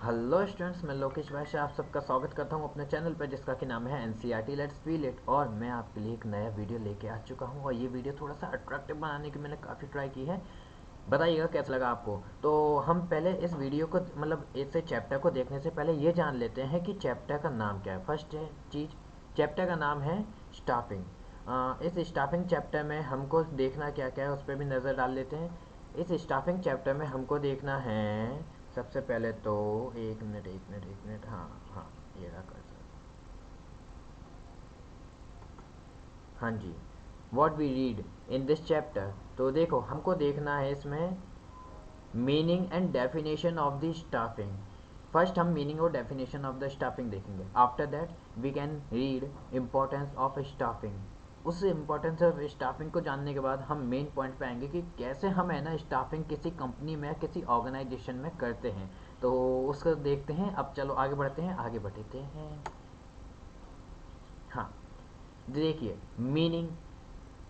Hello students, मैं लोकेश भाई आप सबका स्वागत करता हूं अपने चैनल पर जिसका कि नाम है एनसीईआरटी लेट्स फील इट। और मैं आपके लिए एक नया वीडियो लेके आ चुका हूं और ये वीडियो थोड़ा सा अट्रैक्टिव बनाने की मैंने काफ़ी ट्राई की है। बताइएगा कैसा लगा आपको। तो हम पहले इस वीडियो को मतलब इस चैप्टर को देखने से पहले ये जान लेते हैं कि चैप्टर का नाम क्या है। फर्स्ट चीज़, चैप्टर का नाम है स्टाफिंग। इस स्टाफिंग चैप्टर में हमको देखना क्या क्या है उस पर भी नज़र डाल लेते हैं। इस स्टाफिंग चैप्टर में हमको देखना है सबसे पहले तो, एक मिनट, हाँ हाँ, ये रहा कर्सर। हाँ जी, what we read in this chapter. तो देखो हमको देखना है इसमें meaning and definition of the staffing. First हम मीनिंग और डेफिनेशन ऑफ द स्टाफिंग देखेंगे। After that we can read importance of staffing. उस इम्पोर्टेंस ऑफ स्टाफिंग को जानने के बाद हम मेन पॉइंट पे आएंगे कि कैसे हम है ना स्टाफिंग किसी कंपनी में किसी ऑर्गेनाइजेशन में करते हैं। तो उसको देखते हैं। अब चलो आगे बढ़ते हैं, आगे बढ़ते हैं। हाँ, देखिए मीनिंग।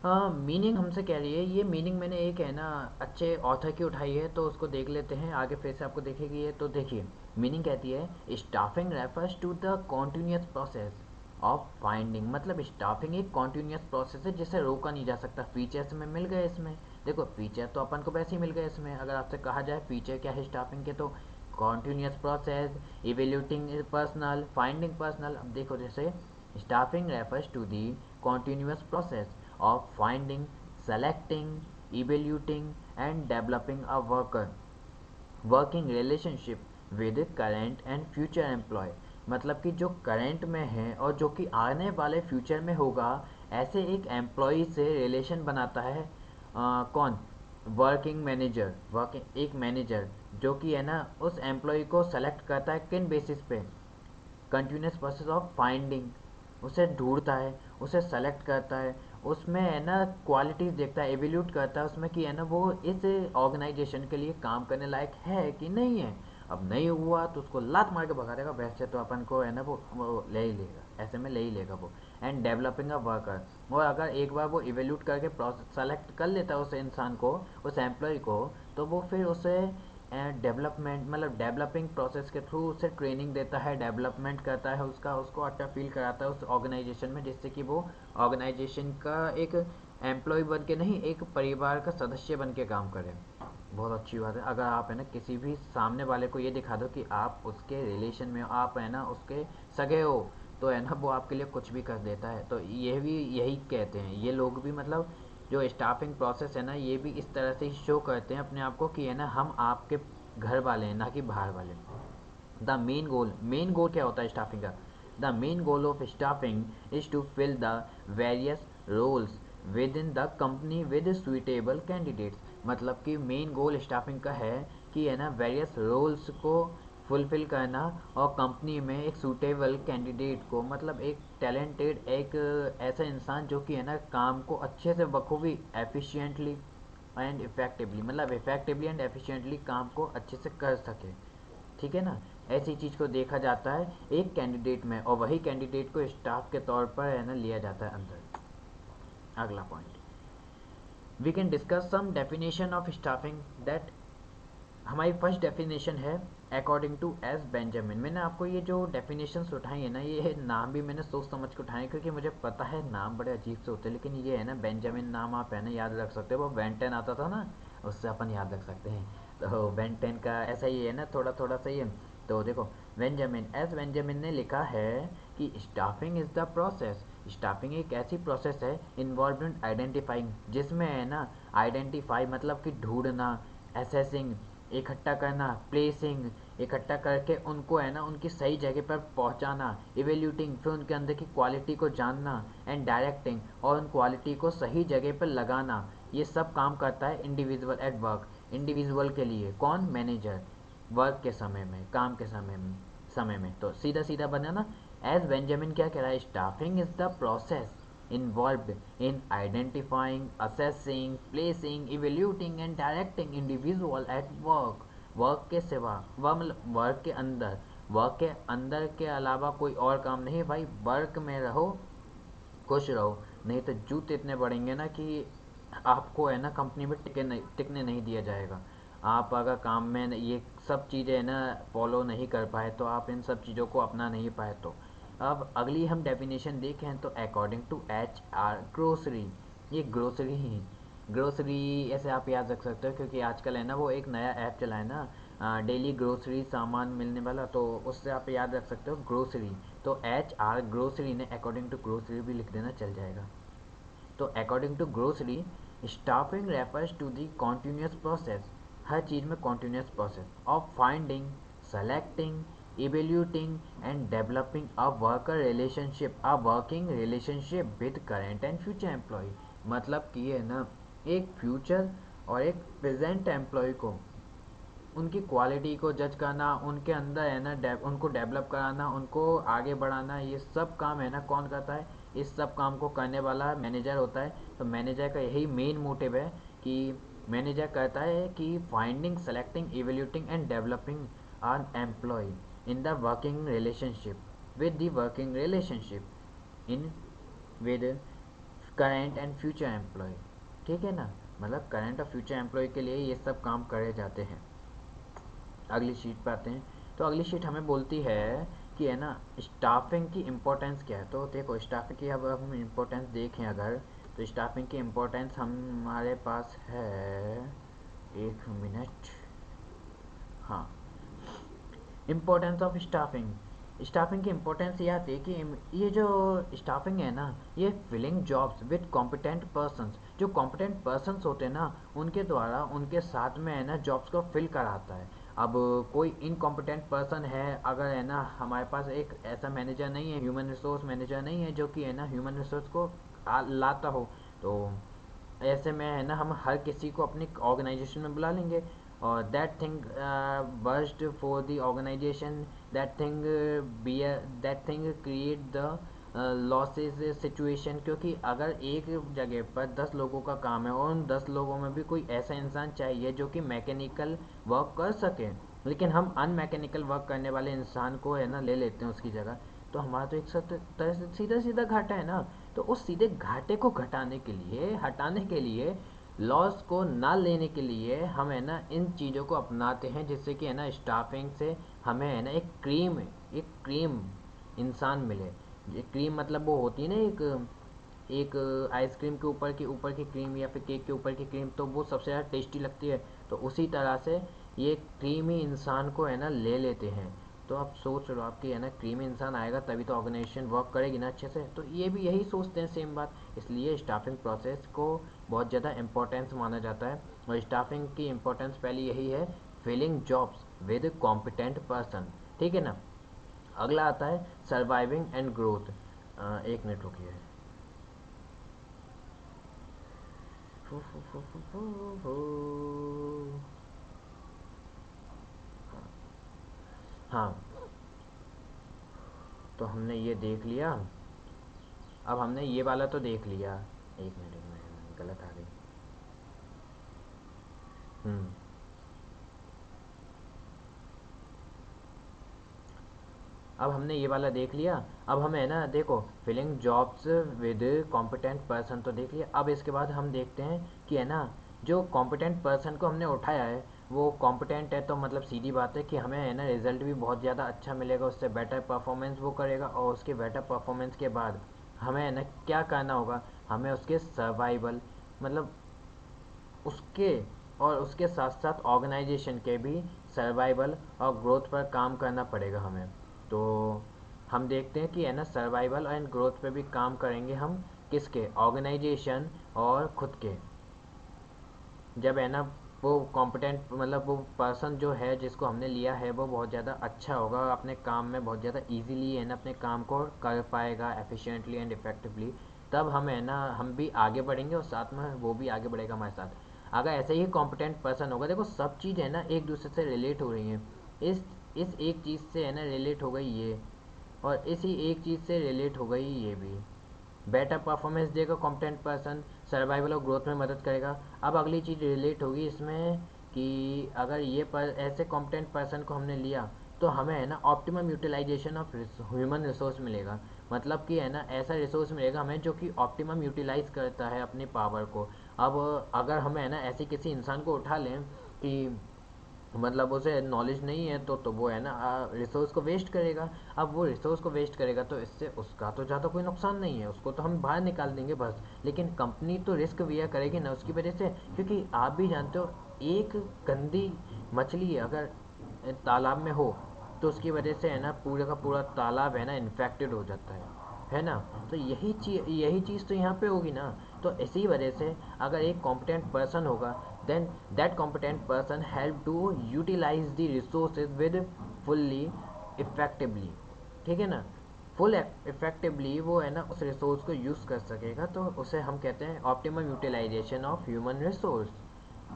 हाँ, मीनिंग हमसे कह रही है। ये मीनिंग मैंने एक है ना अच्छे ऑथर की उठाई है, तो उसको देख लेते हैं। आगे फिर से आपको देखेगी ये। तो देखिए मीनिंग कहती है staffing refers to the continuous process of finding. मतलब स्टाफिंग एक कॉन्टिन्यूस प्रोसेस है जिसे रोका नहीं जा सकता। फीचर्स में मिल गए इसमें। देखो फीचर तो अपन को वैसे ही मिल गए इसमें। अगर आपसे कहा जाए फीचर क्या है स्टाफिंग के, तो continuous process, evaluating personnel, finding personnel. अब देखो जैसे staffing refers to the continuous process of finding, selecting, evaluating and developing a worker working relationship with current and future employee। मतलब कि जो करंट में है और जो कि आने वाले फ्यूचर में होगा, ऐसे एक एम्प्लॉय से रिलेशन बनाता है। कौन? Working manager. वर्किंग एक मैनेजर जो कि है ना उस एम्प्लॉय को सेलेक्ट करता है किन बेसिस पे? Continuous process of finding. उसे ढूंढता है, उसे सेलेक्ट करता है, उसमें है ना क्वालिटीज़ देखता है, एवेल्यूट करता है उसमें कि है ना वो इस ऑर्गेनाइजेशन के लिए काम करने लायक है कि नहीं है। अब नहीं हुआ तो उसको लात मार के भगा देगा। वैसे तो अपन को है ना वो ले ही लेगा, ऐसे में ले ही लेगा वो। And developing a worker. और अगर एक बार वो इवेल्यूट करके प्रोसेस सेलेक्ट कर लेता है उस इंसान को, उस एम्प्लॉय को, तो वो फिर उसे डेवलपमेंट मतलब डेवलपिंग प्रोसेस के थ्रू उसे ट्रेनिंग देता है, डेवलपमेंट करता है उसका, उसको अच्छा फील कराता है उस ऑर्गेनाइजेशन में, जिससे कि वो ऑर्गेनाइजेशन का एक एम्प्लॉय बन के नहीं, एक परिवार का सदस्य बन के काम करे। बहुत अच्छी बात है। अगर आप है ना किसी भी सामने वाले को ये दिखा दो कि आप उसके रिलेशन में हो, आप है ना उसके सगे हो, तो है ना वो आपके लिए कुछ भी कर देता है। तो ये भी यही कहते हैं ये लोग भी। मतलब जो स्टाफिंग प्रोसेस है ना, ये भी इस तरह से शो करते हैं अपने आप को कि है ना हम आपके घर वाले हैं, ना कि बाहर वाले। द मेन गोल क्या होता है स्टाफिंग का? The main goal of staffing is to fill the various roles within the company with suitable candidates. मतलब कि मेन गोल स्टाफिंग का है कि है ना वेरियस रोल्स को फुलफिल करना और कंपनी में एक सूटेबल कैंडिडेट को, मतलब एक टैलेंटेड, एक ऐसा इंसान जो कि है ना काम को अच्छे से बखूबी एफिशिएंटली एंड इफेक्टिवली, मतलब इफेक्टिवली एंड एफिशिएंटली काम को अच्छे से कर सके। ठीक है ना? ऐसी चीज़ को देखा जाता है एक कैंडिडेट में, और वही कैंडिडेट को स्टाफ के तौर पर है ना लिया जाता है अंदर। अगला point, we can discuss some definition of staffing that. हमारी फर्स्ट डेफिनेशन है अकॉर्डिंग टू एस बेंजामिन। मैंने आपको ये जो डेफिनेशन उठाई है ना, ये नाम भी मैंने सोच समझ के उठाए, क्योंकि मुझे पता है नाम बड़े अजीब से होते हैं, लेकिन ये है ना बेंजामिन नाम आप है ना याद रख सकते हो। वो बेंटेन आता था ना, उससे अपन याद रख सकते हैं। तो बेंटेन का ऐसा ही है ना, थोड़ा थोड़ा सही है। तो देखो बेंजामिन, एस बेंजामिन ने लिखा है कि staffing is the process. Staffing एक ऐसी प्रोसेस है इन्वॉल्व इन आइडेंटिफाइंग, जिसमें है ना आइडेंटिफाई मतलब कि ढूंढना, असेसिंग इकट्ठा करना, प्लेसिंग इकट्ठा करके उनको है ना उनकी सही जगह पर पहुंचाना, इवेल्यूटिंग फिर उनके अंदर की क्वालिटी को जानना, एंड डायरेक्टिंग और उन क्वालिटी को सही जगह पर लगाना। ये सब काम करता है इंडिविजुअल एट वर्क। इंडिविजुअल के लिए कौन? मैनेजर। वर्क के समय में, काम के समय में तो सीधा सीधा बना ना। एज बेंजामिन क्या कह रहा है? Staffing is the process involved in identifying, assessing, placing, evaluating and directing individual at work। Work के सिवा, वह मतलब वर्क के अंदर, वर्क के अंदर के अलावा कोई और काम नहीं भाई। वर्क में रहो, खुश रहो, नहीं तो जूते इतने बढ़ेंगे ना कि आपको है ना कंपनी में टिकने नहीं दिया जाएगा। आप अगर काम में ये सब चीज़ें है ना फॉलो नहीं कर पाए, तो आप इन सब चीज़ों को अपना नहीं पाए, तो अब अगली हम डेफिनेशन देखें तो अकॉर्डिंग टू HR ग्रोसरी, ये ग्रोसरी ही, ग्रोसरी ऐसे आप याद रख सकते हो क्योंकि आजकल है ना वो एक नया ऐप चला है ना, डेली ग्रोसरी सामान मिलने वाला, तो उससे आप याद रख सकते हो ग्रोसरी। तो HR ग्रोसरी ने अकॉर्डिंग टू ग्रोसरी भी लिख देना चल जाएगा। तो according to grocery, staffing refers to the continuous process, हर चीज़ में continuous process of finding, selecting, evaluating and developing a worker relationship, a working relationship with current and future employ. मतलब कि है ना एक फ्यूचर और एक प्रेजेंट एम्प्लॉय को, उनकी क्वालिटी को जज करना, उनके अंदर है ना उनको डेवलप कराना, उनको आगे बढ़ाना, ये सब काम है ना कौन करता है? इस सब काम को करने वाला मैनेजर होता है। तो मैनेजर का यही मेन मोटिव है कि मैनेजर करता है कि finding, selecting, evaluating and developing an employ in the working relationship with the working relationship in with current and future employ. ठीक है ना, मतलब करंट और फ्यूचर एम्प्लॉय के लिए ये सब काम करे जाते हैं। अगली शीट पे आते हैं। तो अगली शीट हमें बोलती है कि है ना स्टाफिंग की इम्पोर्टेंस क्या है। तो देखो स्टाफिंग की अब हम इम्पोर्टेंस देखें अगर, तो स्टाफिंग की इम्पोर्टेंस हमारे पास है, एक मिनट, हाँ, इम्पोर्टेंस ऑफ स्टाफिंग। स्टाफिंग की इम्पोर्टेंस ये आती है कि ये जो स्टाफिंग है ना, ये filling jobs with competent persons, जो कॉम्पिटेंट पर्सन्स होते हैं ना उनके द्वारा उनके साथ में है ना जॉब्स को फिल कराता है। अब कोई इनकॉम्पिटेंट पर्सन है अगर है ना, हमारे पास एक ऐसा मैनेजर नहीं है, ह्यूमन रिसोर्स मैनेजर नहीं है जो कि है ना ह्यूमन रिसोर्स को लाता हो, तो ऐसे में है ना हम हर किसी को अपनी ऑर्गेनाइजेशन में बुला लेंगे, और that thing worst for the organisation, that thing that thing create the losses situation. क्योंकि अगर एक जगह पर 10 लोगों का काम है और उन 10 लोगों में भी कोई ऐसा इंसान चाहिए जो कि मैकेनिकल वर्क कर सके, लेकिन हम अनमैकेनिकल वर्क करने वाले इंसान को है ना ले लेते हैं उसकी जगह, तो हमारा तो एक तरह से सीधा सीधा घाटा है ना। तो उस सीधे घाटे को घटाने के लिए, हटाने के लिए, लॉस को ना लेने के लिए हम है ना इन चीज़ों को अपनाते हैं, जिससे कि है ना स्टाफिंग से हमें है ना एक क्रीम इंसान मिले। ये क्रीम मतलब वो होती है ना एक एक आइसक्रीम के ऊपर की क्रीम या फिर केक के ऊपर की क्रीम, तो वो सबसे ज़्यादा टेस्टी लगती है। तो उसी तरह से ये क्रीमी इंसान को है ना ले लेते हैं। तो आप सोच लो, आपकी है ना क्रीमी इंसान आएगा तभी तो ऑर्गेनाइजेशन वर्क करेगी ना अच्छे से। तो ये भी यही सोचते हैं सेम बात, इसलिए स्टाफिंग प्रोसेस को बहुत ज़्यादा इंपॉर्टेंस माना जाता है। और स्टाफिंग की इम्पोर्टेंस पहले यही है, filling jobs with competent person. ठीक है ना। अगला आता है सर्वाइविंग एंड ग्रोथ। एक मिनट रुकिए। फू फू फू फू फू फू। हाँ, तो हमने ये देख लिया। अब हमने ये वाला तो देख लिया। एक मिनट गलत आ गई। हम्म अब हमने ये वाला देख लिया। अब हमें है ना देखो filling jobs with competent person तो देख लिया। अब इसके बाद हम देखते हैं कि है ना जो कॉम्पिटेंट पर्सन को हमने उठाया है वो कॉम्पिटेंट है, तो मतलब सीधी बात है कि हमें है ना रिजल्ट भी बहुत ज़्यादा अच्छा मिलेगा, उससे बेटर परफॉर्मेंस वो करेगा, और उसके बेटर परफॉर्मेंस के बाद हमें है ना क्या करना होगा, हमें उसके सर्वाइवल, मतलब उसके और उसके साथ साथ ऑर्गेनाइजेशन के भी सर्वाइवल और ग्रोथ पर काम करना पड़ेगा हमें। तो हम देखते हैं कि है ना सर्वाइवल एंड ग्रोथ पे भी काम करेंगे हम, किसके, ऑर्गेनाइजेशन और खुद के। जब है ना वो कॉम्पिटेंट, मतलब वो पर्सन जो है जिसको हमने लिया है वो बहुत ज़्यादा अच्छा होगा, अपने काम में बहुत ज़्यादा इजीली है ना अपने काम को कर पाएगा एफिशिएंटली एंड इफेक्टिवली, तब हम है ना हम भी आगे बढ़ेंगे और साथ में वो भी आगे बढ़ेगा हमारे साथ। अगर ऐसे ही कॉम्पिटेंट पर्सन होगा, देखो सब चीज़ है ना एक दूसरे से रिलेट हो रही है। इस एक चीज़ से है ना रिलेट हो गई ये, और इसी एक चीज़ से रिलेट हो गई ये भी। बेटर परफॉर्मेंस देगा कॉम्पिटेंट पर्सन, सर्वाइवल और ग्रोथ में मदद करेगा। अब अगली चीज़ रिलेट होगी इसमें कि अगर ये ऐसे कॉम्पिटेंट पर्सन को हमने लिया तो हमें है ना optimum utilisation of human resource मिलेगा। मतलब कि है ना ऐसा रिसोर्स मिलेगा हमें जो कि ऑप्टिमम यूटिलाइज करता है अपनी पावर को। अब अगर हमें है ना ऐसे किसी इंसान को उठा लें कि मतलब उसे नॉलेज नहीं है तो वो है ना रिसोर्स को वेस्ट करेगा। अब वो रिसोर्स को वेस्ट करेगा तो इससे उसका तो ज़्यादा कोई नुकसान नहीं है, उसको तो हम बाहर निकाल देंगे बस। लेकिन कंपनी तो रिस्क बियर करेगी ना उसकी वजह से, क्योंकि आप भी जानते हो एक गंदी मछली अगर तालाब में हो तो उसकी वजह से है ना पूरा का पूरा तालाब है ना इन्फेक्टेड हो जाता है ना। तो यही चीज़ तो यहाँ पे होगी ना। तो इसी वजह से अगर एक कॉम्पिटेंट पर्सन होगा, then that competent person help to utilize the resources with fully effectively। ठीक है ना, फुल इफेक्टिवली वो है ना उस रिसोर्स को यूज़ कर सकेगा, तो उसे हम कहते हैं optimum utilisation of human resource.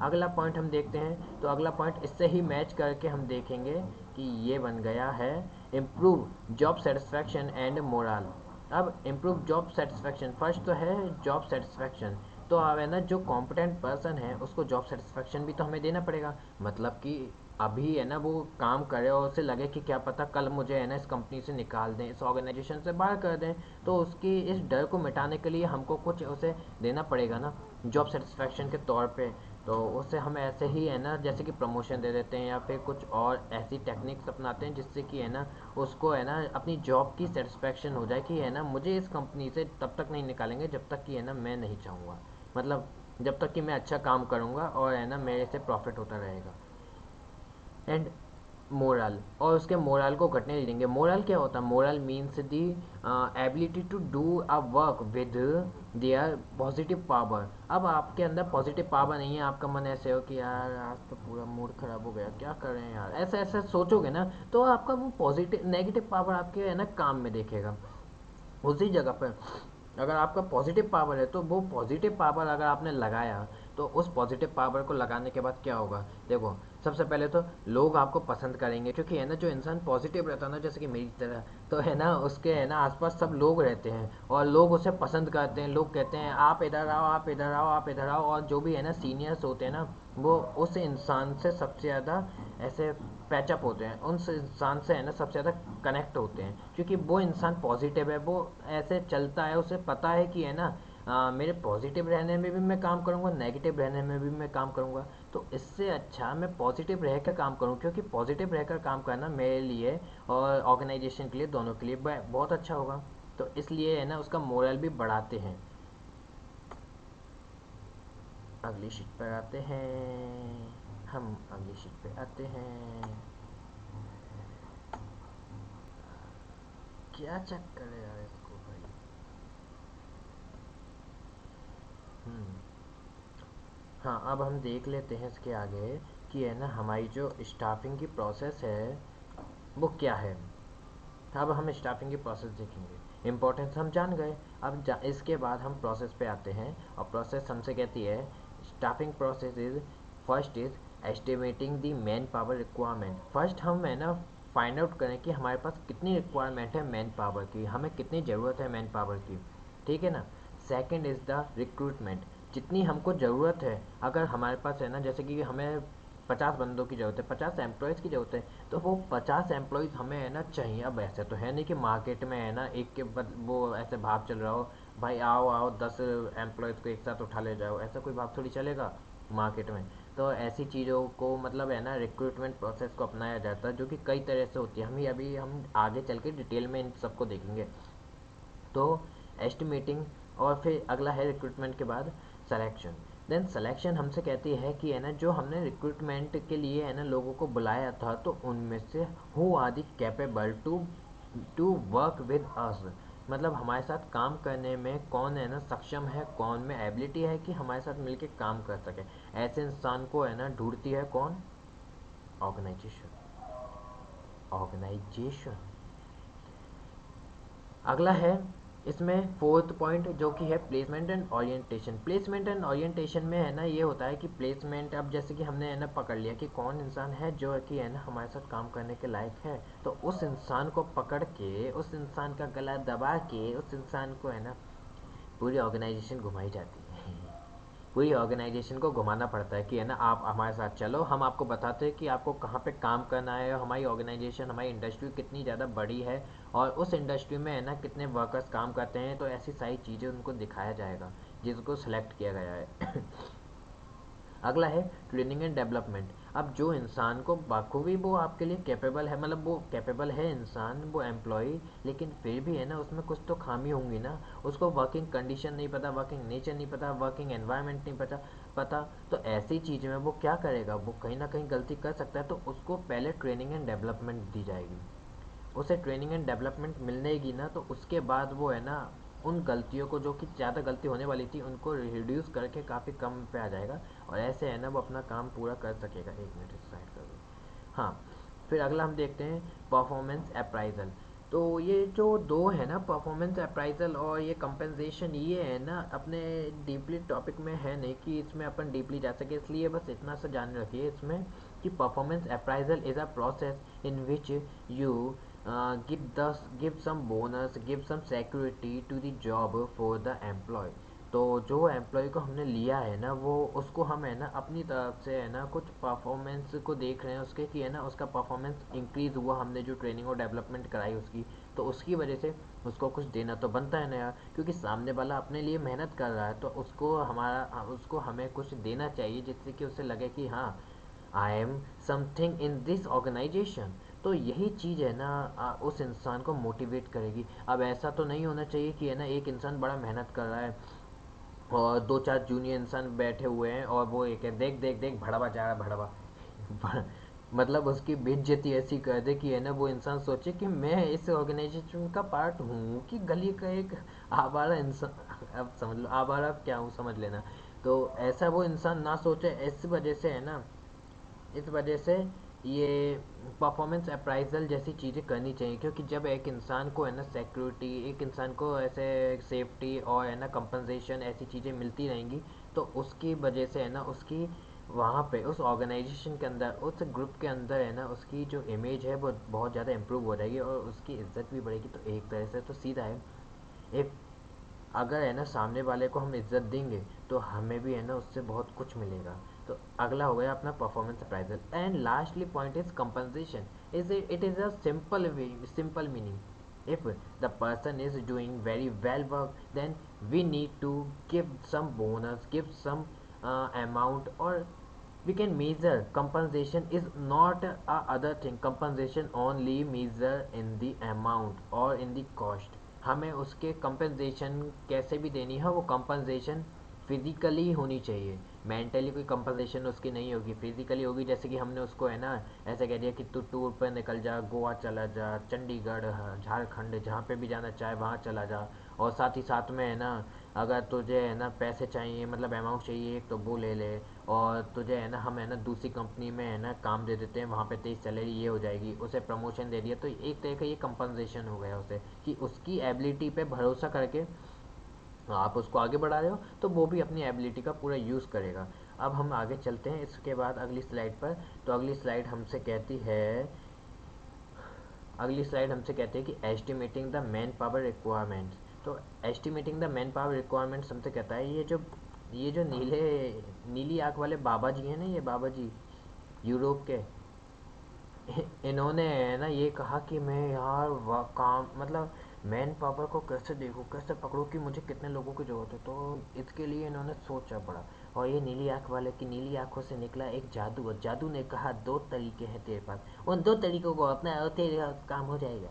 अगला पॉइंट हम देखते हैं, तो अगला पॉइंट इससे ही मैच करके हम देखेंगे कि ये बन गया है improve job satisfaction and moral. अब इम्प्रूव जॉब सेटिस्फैक्शन फर्स्ट तो है जॉब सेटिस्फैक्शन। तो अब है ना जो कॉम्पिटेंट पर्सन है उसको जॉब सेटिस्फैक्शन भी तो हमें देना पड़ेगा। मतलब कि अभी है ना वो काम करे और उसे लगे कि क्या पता कल मुझे है ना इस कंपनी से निकाल दें, इस ऑर्गेनाइजेशन से बाहर कर दें, तो उसकी इस डर को मिटाने के लिए हमको कुछ उसे देना पड़ेगा ना जॉब सेटिस्फैक्शन के तौर पे। तो उससे हम ऐसे ही है ना जैसे कि प्रमोशन दे देते हैं या फिर कुछ और ऐसी टेक्निक्स अपनाते हैं जिससे कि है ना उसको है ना अपनी जॉब की सेटिस्फैक्शन हो जाए कि है ना मुझे इस कंपनी से तब तक नहीं निकालेंगे जब तक कि है ना मैं नहीं चाहूँगा। मतलब जब तक कि मैं अच्छा काम करूँगा और है ना मेरे से प्रॉफिट होता रहेगा। एंड मोरल, और उसके मोरल को घटने नहीं देंगे। मोरल क्या होता है? Morale means the ability to do a work with their positive power. अब आपके अंदर पॉजिटिव पावर नहीं है, आपका मन ऐसे हो कि यार आज तो पूरा मूड खराब हो गया, क्या कर रहे हैं यार, ऐसा ऐसा सोचोगे ना तो आपका वो पॉजिटिव नेगेटिव पावर आपके है ना काम में देखेगा। उसी जगह पर अगर आपका पॉजिटिव पावर है तो वो पॉजिटिव पावर अगर आपने लगाया तो उस पॉजिटिव पावर को लगाने के बाद क्या होगा? देखो, सबसे पहले तो लोग आपको पसंद करेंगे, क्योंकि है ना जो इंसान पॉजिटिव रहता है ना जैसे कि मेरी तरह, तो है ना उसके है ना आसपास सब लोग रहते हैं और लोग उसे पसंद करते हैं। लोग कहते हैं आप इधर आओ, आप इधर आओ, आप इधर आओ। और जो भी है ना सीनियर्स होते हैं ना वो उस इंसान से सबसे ज़्यादा ऐसे पैचअप होते हैं, उन इंसान से है ना सबसे ज़्यादा कनेक्ट होते हैं, क्योंकि वो इंसान पॉजिटिव है, वो ऐसे चलता है, उसे पता है कि है ना मेरे पॉजिटिव रहने में भी मैं काम करूँगा, नेगेटिव रहने में भी मैं काम करूँगा। तो इससे अच्छा मैं पॉजिटिव रहकर काम करूँ, क्योंकि पॉजिटिव रहकर काम करना मेरे लिए और ऑर्गेनाइजेशन के लिए दोनों के लिए बहुत अच्छा होगा। तो इसलिए है ना उसका मोरल भी बढ़ाते हैं। अगली शीट पर आते हैं, हम अगली शीट पे आते हैं। क्या चक्कर है यार इसको भाई। हम्म हाँ, अब हम देख लेते हैं इसके आगे कि है ना हमारी जो स्टाफिंग की प्रोसेस है वो क्या है। अब हम स्टाफिंग की प्रोसेस देखेंगे, इम्पोर्टेंस हम जान गए। अब इसके बाद हम प्रोसेस पे आते हैं और प्रोसेस हमसे कहती है staffing process is first is estimating the man power requirement. First हम है ना फाइंड आउट करें कि हमारे पास कितनी रिक्वायरमेंट है मैन पावर की, हमें कितनी ज़रूरत है मैन पावर की। ठीक है ना। सेकंड इज़ द रिक्रूटमेंट, जितनी हमको ज़रूरत है। अगर हमारे पास है ना जैसे कि हमें 50 बंदों की ज़रूरत है, 50 एम्प्लॉयज़ की ज़रूरत है, तो वो 50 एम्प्लॉयज़ हमें है ना चाहिए। अब ऐसे तो है नहीं कि मार्केट में है ना एक के वो ऐसे भाव चल रहा हो, भाई आओ आओ 10 एम्प्लॉयज़ को एक साथ उठा ले जाओ, ऐसा कोई भाव थोड़ी चलेगा मार्केट में। तो ऐसी चीज़ों को मतलब है ना रिक्रूटमेंट प्रोसेस को अपनाया जाता है, जो कि कई तरह से होती है। हम आगे चल के डिटेल में इन सबको देखेंगे। तो एस्टिमेटिंग, और फिर अगला है रिक्रूटमेंट के बाद सिलेक्शन। देन सिलेक्शन हमसे कहती है कि है ना जो हमने रिक्रूटमेंट के लिए है ना लोगों को बुलाया था तो उनमें से who are the capable to to work with us. मतलब हमारे साथ काम करने में कौन है ना सक्षम है, कौन में एबिलिटी है कि हमारे साथ मिलके काम कर सके। ऐसे इंसान को है ना ढूंढती है कौन? ऑर्गेनाइजेशन। ऑर्गेनाइजेशन। अगला है इसमें फोर्थ पॉइंट जो कि है placement and orientation. Placement and orientation में है ना ये होता है कि प्लेसमेंट, अब जैसे कि हमने है ना पकड़ लिया कि कौन इंसान है जो है कि है ना हमारे साथ काम करने के लायक है, तो उस इंसान को पकड़ के उस इंसान का गला दबा के उस इंसान को है ना पूरी ऑर्गेनाइजेशन घुमाई जाती है। पूरी ऑर्गेनाइजेशन को घुमाना पड़ता है कि है ना आप हमारे साथ चलो, हम आपको बताते हैं कि आपको कहाँ पे काम करना है, हमारी ऑर्गेनाइजेशन हमारी इंडस्ट्री कितनी ज़्यादा बड़ी है और उस इंडस्ट्री में है ना कितने वर्कर्स काम करते हैं। तो ऐसी सारी चीज़ें उनको दिखाया जाएगा जिसको सिलेक्ट किया गया है। अगला है ट्रेनिंग एंड डेवलपमेंट। अब जो इंसान को बखूबी वो आपके लिए कैपेबल है, मतलब वो कैपेबल है इंसान, वो एम्प्लॉय, लेकिन फिर भी है ना उसमें कुछ तो खामी होंगी ना। उसको वर्किंग कंडीशन नहीं पता, वर्किंग नेचर नहीं पता, वर्किंग एनवायरनमेंट नहीं पता। तो ऐसी चीज़ में वो क्या करेगा, वो कहीं ना कहीं गलती कर सकता है। तो उसको पहले ट्रेनिंग एंड डेवलपमेंट दी जाएगी। उसे ट्रेनिंग एंड डेवलपमेंट मिलेगी ना, तो उसके बाद वो है ना उन गलतियों को, जो कि ज़्यादा गलती होने वाली थी, उनको रिड्यूस करके काफ़ी कम पे आ जाएगा। और ऐसे है ना वो अपना काम पूरा कर सकेगा। एक मिनट इस साइड कर दो। हाँ, फिर अगला हम देखते हैं परफॉर्मेंस अप्राइजल। तो ये जो दो है ना, परफॉर्मेंस अप्राइजल और ये कंपनसेशन, ये है ना अपने डीपली टॉपिक में है नहीं कि इसमें अपन डीपली जा सके, इसलिए बस इतना सा जान रखिए इसमें कि performance appraisal is a process in which you give some bonus, give some security to the job for the employee। तो जो एम्प्लॉय को हमने लिया है ना, वो उसको हम है ना अपनी तरफ से है ना कुछ परफॉर्मेंस को देख रहे हैं उसके, कि है ना उसका परफॉर्मेंस इंक्रीज़ हुआ, हमने जो ट्रेनिंग और डेवलपमेंट कराई उसकी, तो उसकी वजह से उसको कुछ देना तो बनता है ना यार, क्योंकि सामने वाला अपने लिए मेहनत कर रहा है, तो उसको हमें कुछ देना चाहिए, जिससे कि उसे लगे कि हाँ, I am something in this organisation. तो यही चीज़ है ना उस इंसान को मोटिवेट करेगी। अब ऐसा तो नहीं होना चाहिए कि है ना एक इंसान बड़ा मेहनत कर रहा है और दो चार जूनियर इंसान बैठे हुए हैं और वो एक है, देख देख देख भड़वा जा रहा है भड़वा। मतलब उसकी बेइज्जती ऐसी कर दे कि है ना वो इंसान सोचे कि मैं इस ऑर्गेनाइजेशन का पार्ट हूँ, कि गली का एक आवारा इंसान। अब समझ लो आवारा क्या हूँ, समझ लेना। तो ऐसा वो इंसान ना सोचे, इस वजह से है ना, इस वजह से ये परफॉर्मेंस अप्राइजल जैसी चीज़ें करनी चाहिए। क्योंकि जब एक इंसान को है ना सिक्योरिटी, एक इंसान को ऐसे सेफ्टी और है ना कंपनसेशन, ऐसी चीज़ें मिलती रहेंगी, तो उसकी वजह से है ना उसकी वहाँ पे उस ऑर्गेनाइजेशन के अंदर, उस ग्रुप के अंदर है ना उसकी जो इमेज है वो बहुत ज़्यादा इम्प्रूव हो जाएगी और उसकी इज्जत भी बढ़ेगी। तो एक तरह से तो सीधा है, एक अगर है ना सामने वाले को हम इज्जत देंगे तो हमें भी है ना उससे बहुत कुछ मिलेगा। तो अगला हो गया अपना performance appraisal. And lastly point is compensation. Is it is a simple meaning. If the person is doing very well work, then we need to give some bonus, give some amount, or we can measure. Compensation is not a other thing. Compensation only measure in the amount or in the cost. हमें उसके compensation कैसे भी देनी है, वो compensation physically होनी चाहिए। Mentally कोई कंपनसेशन उसकी नहीं होगी, फिजिकली होगी। जैसे कि हमने उसको है ना ऐसा कह दिया कि तू टूर पर निकल जा, गोवा चला जा, चंडीगढ़, झारखंड, जहाँ पे भी जाना चाहे वहाँ चला जा। और साथ ही साथ में है ना अगर तुझे है ना पैसे चाहिए, मतलब अमाउंट चाहिए एक, तो वो ले ले। और तुझे है ना हम है ना दूसरी कंपनी में है ना काम दे देते हैं, वहाँ पे तेरी सैलरी ये हो जाएगी, उसे प्रमोशन दे दिया। तो एक तरह का ये कंपनसेशन हो गया उसे, कि उसकी एबिलिटी पे भरोसा करके आप उसको आगे बढ़ा रहे हो, तो वो भी अपनी एबिलिटी का पूरा यूज़ करेगा। अब हम आगे चलते हैं इसके बाद अगली स्लाइड पर। तो अगली स्लाइड हमसे कहती है कि estimating the man power requirements. तो estimating the man power requirements हमसे कहता है, ये जो नीली आँख वाले बाबा जी हैं ना, ये बाबा जी यूरोप के, इन्होंने है ना ये कहा कि मैं यार काम, मतलब मैन पावर को कैसे देखूँ, कैसे पकड़ूँ कि मुझे कितने लोगों की ज़रूरत है। तो इसके लिए इन्होंने सोचा पड़ा। और ये नीली आँख वाले की नीली आँखों से निकला एक जादू, और जादू ने कहा दो तरीके हैं तेरे पास, उन दो तरीकों को अपना और तेरा काम हो जाएगा।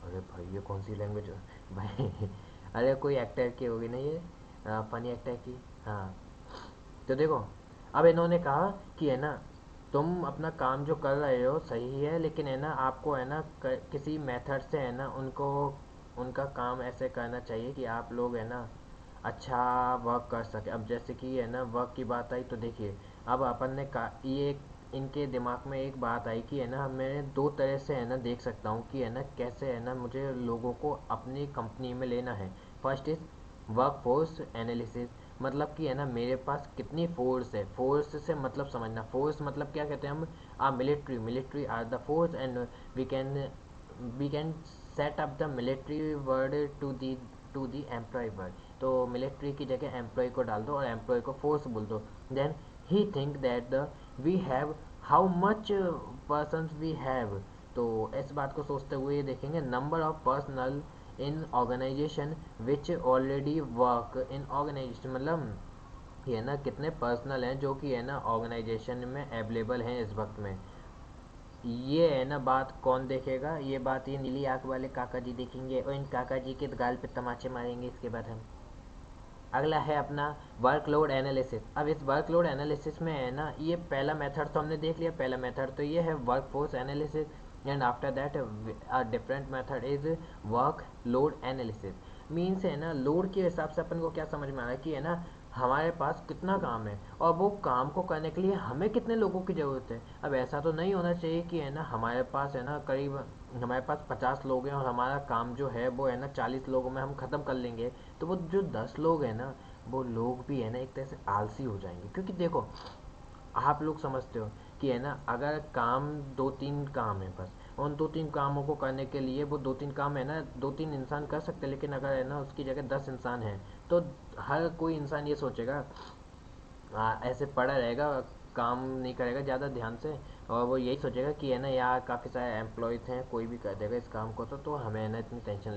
अरे भाई ये कौन सी लैंग्वेज है भाई। अरे कोई एक्टर की होगी ना ये, फनी एक्टर की। हाँ, तो देखो, अब इन्होंने कहा कि है ना तुम अपना काम जो कर रहे हो सही है, लेकिन है ना आपको है ना किसी मेथड से है ना उनको, उनका काम ऐसे करना चाहिए कि आप लोग है ना अच्छा वर्क कर सके। अब जैसे कि है ना वर्क की बात आई, तो देखिए अब अपन ने ये इनके दिमाग में एक बात आई कि है ना मैं दो तरह से है ना देख सकता हूँ कि है ना कैसे है ना मुझे लोगों को अपनी कंपनी में लेना है। First is work force analysis. मतलब कि है ना मेरे पास कितनी फोर्स है, फोर्स से मतलब समझना, फोर्स मतलब क्या कहते हैं हम, military or the force, and we can we can set up the military word to the employ word. तो मिलिट्री की जगह एम्प्लॉय को डाल दो और एम्प्लॉय को फोर्स बोल दो। Then he think that the we have how much persons we have. तो इस बात को सोचते हुए देखेंगे number of personnel in organisation which already work in organisation. मतलब कि है ना कितने पर्सनल हैं जो कि है ना ऑर्गेनाइजेशन में अवेलेबल हैं इस वक्त में। ये है ना बात कौन देखेगा, ये बात ये नीली आंख वाले काका जी देखेंगे और इन काका जी के गाल पे तमाचे मारेंगे इसके बाद हम। अगला है अपना वर्कलोड एनालिसिस। अब इस वर्कलोड एनालिसिस में है ना ये पहला मेथड तो हमने देख लिया, पहला मेथड तो ये है workforce analysis, and after that a different method is work load analysis. Means है ना लोड के हिसाब से अपन को क्या समझ में आ रहा है कि है ना हमारे पास कितना काम है और वो काम को करने के लिए हमें कितने लोगों की ज़रूरत है। अब ऐसा तो नहीं होना चाहिए कि है ना हमारे पास है ना करीब हमारे पास 50 लोग हैं और हमारा काम जो है वो है ना 40 लोगों में हम ख़त्म कर लेंगे। तो वो जो 10 लोग हैं ना वो लोग भी है ना एक तरह से आलसी हो जाएंगे। क्योंकि देखो आप लोग समझते हो कि है ना अगर काम दो तीन काम है बस, उन दो तीन कामों को करने के लिए वो दो तीन काम है ना दो तीन इंसान कर सकते हैं, लेकिन अगर है ना उसकी जगह 10 इंसान हैं तो हर कोई इंसान ये सोचेगा, ऐसे पड़ा रहेगा, काम नहीं करेगा ज़्यादा ध्यान से, और वो यही सोचेगा कि है ना यार काफ़ी सारे एम्प्लॉयज़ हैं कोई भी कर देगा इस काम को, तो हमें है ना इतनी टेंशन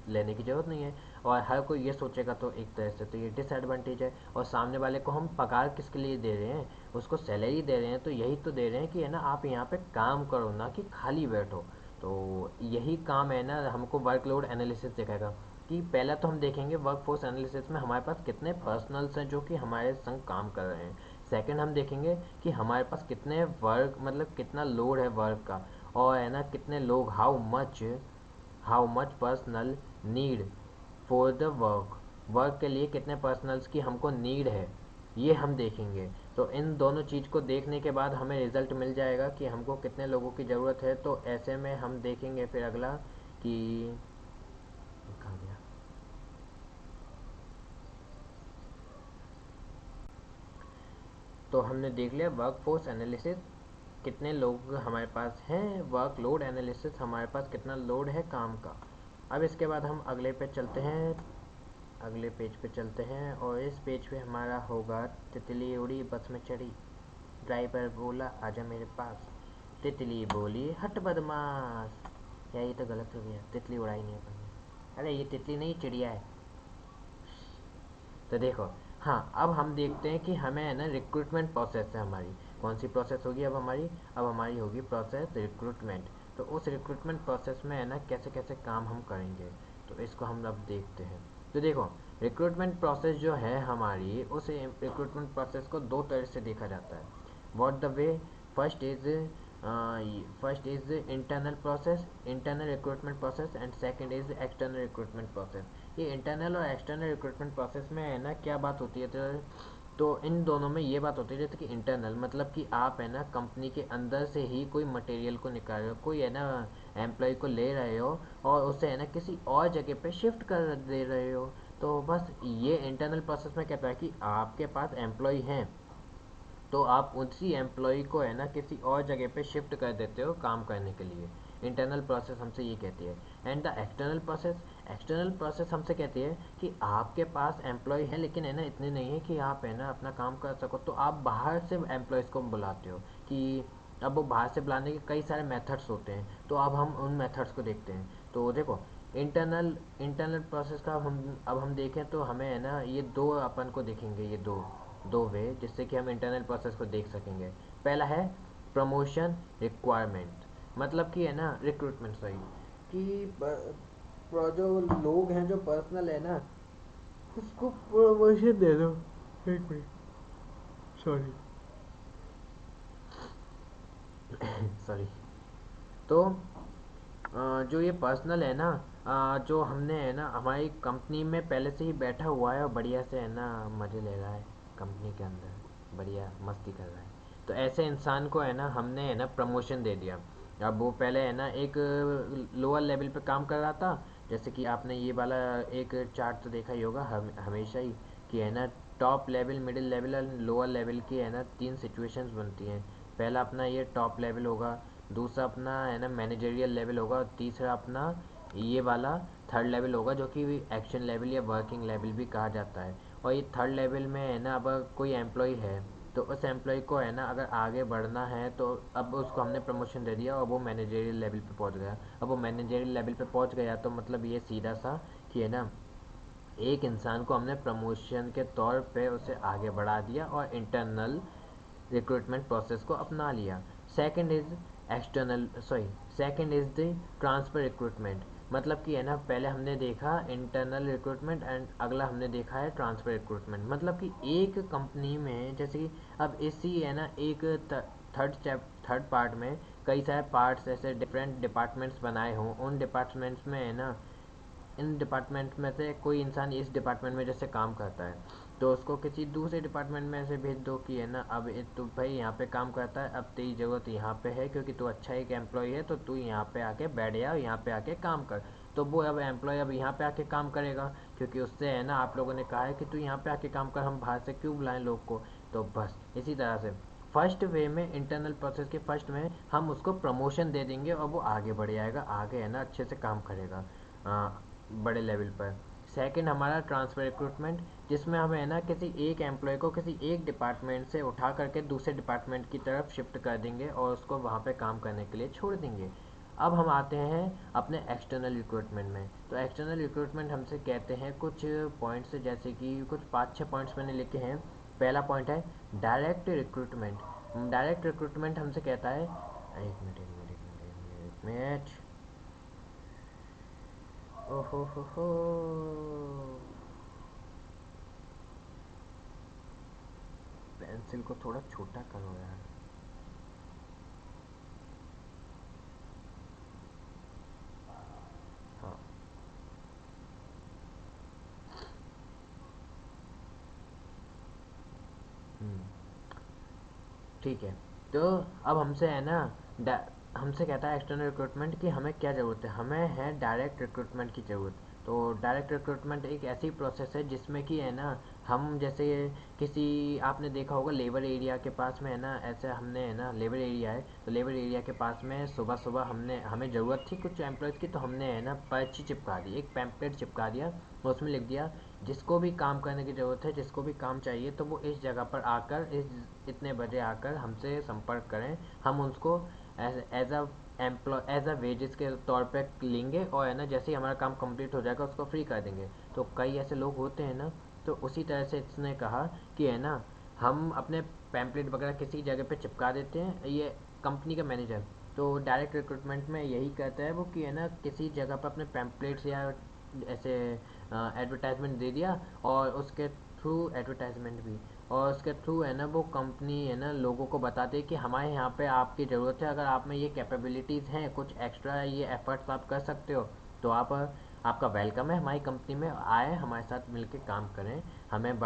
लेने की ज़रूरत नहीं है। और हर कोई ये सोचेगा तो एक तरह से तो ये डिसएडवांटेज है। और सामने वाले को हम पगार किसके लिए दे रहे हैं, उसको सैलरी दे रहे हैं तो यही तो दे रहे हैं कि है ना आप यहाँ पे काम करो ना कि खाली बैठो। तो यही काम है ना हमको वर्कलोड एनालिसिस दिखाएगा। कि पहला तो हम देखेंगे वर्कफोर्स एनालिसिस में हमारे पास कितने पर्सनल्स हैं जो कि हमारे संग काम कर रहे हैं। सेकंड हम देखेंगे कि हमारे पास कितने वर्क मतलब कितना लोड है वर्क का, और है ना कितने लोग how much personal need for the work, work के लिए कितने पर्सनल्स की हमको नीड है, ये हम देखेंगे। तो इन दोनों चीज़ को देखने के बाद हमें रिजल्ट मिल जाएगा कि हमको कितने लोगों की ज़रूरत है। तो ऐसे में हम देखेंगे फिर अगला कि कहाँ गया। तो हमने देख लिया वर्कफोर्स एनालिसिस कितने लोग हमारे पास हैं, वर्क लोड एनालिसिस हमारे पास कितना लोड है काम का। अब इसके बाद हम अगले पे चलते हैं, अगले पेज पे चलते हैं और इस पेज पे हमारा होगा तितली उड़ी बस में चढ़ी, ड्राइवर बोला आजा मेरे पास, तितली बोली हट बदमाश। या ये तो गलत हो गया, तितली उड़ाई नहीं अपन ने, अरे ये तितली नहीं चिड़िया है। तो देखो, हाँ अब हम देखते हैं कि हमें है ना रिक्रूटमेंट प्रोसेस है हमारी, कौन सी प्रोसेस होगी अब हमारी होगी प्रोसेस रिक्रूटमेंट। तो उस रिक्रूटमेंट प्रोसेस में है ना कैसे कैसे काम हम करेंगे, तो इसको हम अब देखते हैं। तो देखो रिक्रूटमेंट प्रोसेस जो है हमारी, उस रिक्रूटमेंट प्रोसेस को दो तरह से देखा जाता है। What the way, first is first is internal process, internal recruitment process, and second is external recruitment process. ये इंटरनल और एक्सटर्नल रिक्रूटमेंट प्रोसेस में है ना क्या बात होती है, तो इन दोनों में ये बात होती है जैसे कि इंटरनल मतलब कि आप है ना कंपनी के अंदर से ही कोई मटेरियल को निकाल रहे हो, कोई है ना एम्प्लॉय को ले रहे हो और उसे है ना किसी और जगह पे शिफ्ट कर दे रहे हो। तो बस ये इंटरनल प्रोसेस में कहता है कि आपके पास एम्प्लॉय हैं तो आप उसी एम्प्लॉय को है ना किसी और जगह पे शिफ्ट कर देते हो काम करने के लिए। इंटरनल प्रोसेस हमसे ये कहती है। And the external process, external process हमसे कहती है कि आपके पास एम्प्लॉय है लेकिन है ना इतने नहीं है कि आप है ना अपना काम कर सको, तो आप बाहर से एम्प्लॉयज़ को बुलाते हो कि अब वो बाहर से बुलाने के कई सारे मेथड्स होते हैं, तो अब हम उन मेथड्स को देखते हैं। तो देखो इंटरनल इंटरनल प्रोसेस का हम देखें तो हमें है ना ये दो अपन को देखेंगे, ये दो दो वे जिससे कि हम इंटरनल प्रोसेस को देख सकेंगे। पहला है प्रमोशन रिक्वायरमेंट, मतलब कि है ना रिक्रूटमेंट सही, कि जो लोग हैं जो पर्सनल है ना उसको प्रमोशन दे दो। एक मिनट, सॉरी सॉरी। तो जो ये पर्सनल है ना, जो हमने है ना हमारी कंपनी में पहले से ही बैठा हुआ है और बढ़िया से है ना मज़े ले रहा है कंपनी के अंदर, बढ़िया मस्ती कर रहा है, तो ऐसे इंसान को है ना हमने है ना प्रमोशन दे दिया। अब वो पहले है ना एक लोअर लेवल पे काम कर रहा था, जैसे कि आपने ये वाला एक चार्ट तो देखा ही होगा हमेशा ही, कि है ना टॉप लेवल, मिडिल लेवल और लोअर लेवल की है ना तीन सिचुएशंस बनती हैं। पहला अपना ये टॉप लेवल होगा, दूसरा अपना है ना मैनेजरियल लेवल होगा, और तीसरा अपना ये वाला थर्ड लेवल होगा जो कि एक्शन लेवल या वर्किंग लेवल भी कहा जाता है। और ये थर्ड लेवल में है ना अब कोई एम्प्लॉय है तो उस एम्प्लॉय को है ना अगर आगे बढ़ना है तो अब उसको हमने प्रमोशन दे दिया और वो मैनेजरियल लेवल पे पहुंच गया। अब वो मैनेजरियल लेवल पे पहुंच गया तो मतलब ये सीधा सा कि है ना एक इंसान को हमने प्रमोशन के तौर पे उसे आगे बढ़ा दिया और इंटरनल रिक्रूटमेंट प्रोसेस को अपना लिया। Second is second is the transfer recruitment, मतलब कि है ना, पहले हमने देखा इंटरनल रिक्रूटमेंट एंड अगला हमने देखा है ट्रांसफर रिक्रूटमेंट। मतलब कि एक कंपनी में जैसे कि अब इसी है ना एक थर्ड पार्ट में कई सारे पार्ट्स ऐसे डिफरेंट डिपार्टमेंट्स बनाए हों, उन डिपार्टमेंट्स में है ना, इन डिपार्टमेंट में से कोई इंसान इस डिपार्टमेंट में जैसे काम करता है तो उसको किसी दूसरे डिपार्टमेंट में ऐसे भेज दो कि है ना, अब तू भाई यहाँ पे काम करता है, अब तेरी ज़रूरत यहाँ पे है क्योंकि तू अच्छा एक एम्प्लॉय है, तो तू यहाँ पे आके बैठ जा, यहाँ पे आके काम कर। तो वो अब एम्प्लॉय अब यहाँ पे आके काम करेगा क्योंकि उससे है ना आप लोगों ने कहा है कि तू यहाँ पे आके काम कर, हम बाहर से क्यों बुलाएं लोग को। तो बस इसी तरह से फर्स्ट वे में, इंटरनल प्रोसेस के फर्स्ट में हम उसको प्रमोशन दे देंगे और वो आगे बढ़ जाएगा, आगे है ना अच्छे से काम करेगा बड़े लेवल पर। सेकंड हमारा ट्रांसफ़र रिक्रूटमेंट, जिसमें हमें है ना किसी एक एम्प्लॉय को किसी एक डिपार्टमेंट से उठा करके दूसरे डिपार्टमेंट की तरफ शिफ्ट कर देंगे और उसको वहाँ पे काम करने के लिए छोड़ देंगे। अब हम आते हैं अपने एक्सटर्नल रिक्रूटमेंट में। तो एक्सटर्नल रिक्रूटमेंट हमसे कहते हैं कुछ पॉइंट्स, जैसे कि कुछ 5-6 पॉइंट्स मैंने लिखे हैं। पहला पॉइंट है डायरेक्ट रिक्रूटमेंट। डायरेक्ट रिक्रूटमेंट हमसे कहता है, एक मिनट एक मिनट एक मिनट एक मिनट, ओहो, पेंसिल को थोड़ा छोटा करो यार। हाँ। हम्म, ठीक है। तो अब हमसे है ना, हमसे कहता है एक्सटर्नल रिक्रूटमेंट कि हमें क्या ज़रूरत है, हमें है डायरेक्ट रिक्रूटमेंट की ज़रूरत। तो डायरेक्ट रिक्रूटमेंट एक ऐसी प्रोसेस है जिसमें कि है ना, हम जैसे किसी, आपने देखा होगा लेबर एरिया के पास में है ना, ऐसे हमने है ना लेबर एरिया है, तो लेबर एरिया के पास में सुबह सुबह हमने, हमें ज़रूरत थी कुछ एम्प्लॉयज़ की, तो हमने है ना पर्ची चिपका दी, एक पैम्पलेट चिपका दिया और उसमें लिख दिया जिसको भी काम करने की ज़रूरत है, जिसको भी काम चाहिए, तो वो इस जगह पर आकर इतने बजे आकर हमसे संपर्क करें। हम उसको as a employ, as a wages के तौर पे लेंगे और है ना जैसे ही हमारा काम कंप्लीट हो जाएगा उसको फ्री कर देंगे। तो कई ऐसे लोग होते हैं ना, तो उसी तरह से इसने कहा कि है ना, हम अपने पैम्पलेट वगैरह किसी जगह पे चिपका देते हैं, ये कंपनी का मैनेजर। तो डायरेक्ट रिक्रूटमेंट में यही कहता है वो कि है ना किसी जगह पर अपने पैम्पलेट्स या ऐसे एडवर्टाइजमेंट दे दिया, और उसके थ्रू एडवर्टाइजमेंट भी, और उसके थ्रू है ना वो कंपनी है ना लोगों को बताती है कि हमारे यहाँ पे आपकी ज़रूरत है, अगर आप में ये कैपेबिलिटीज़ हैं, कुछ एक्स्ट्रा ये एफर्ट्स आप कर सकते हो, तो आपका वेलकम है हमारी कंपनी में, आए हमारे साथ मिलके काम करें। हमें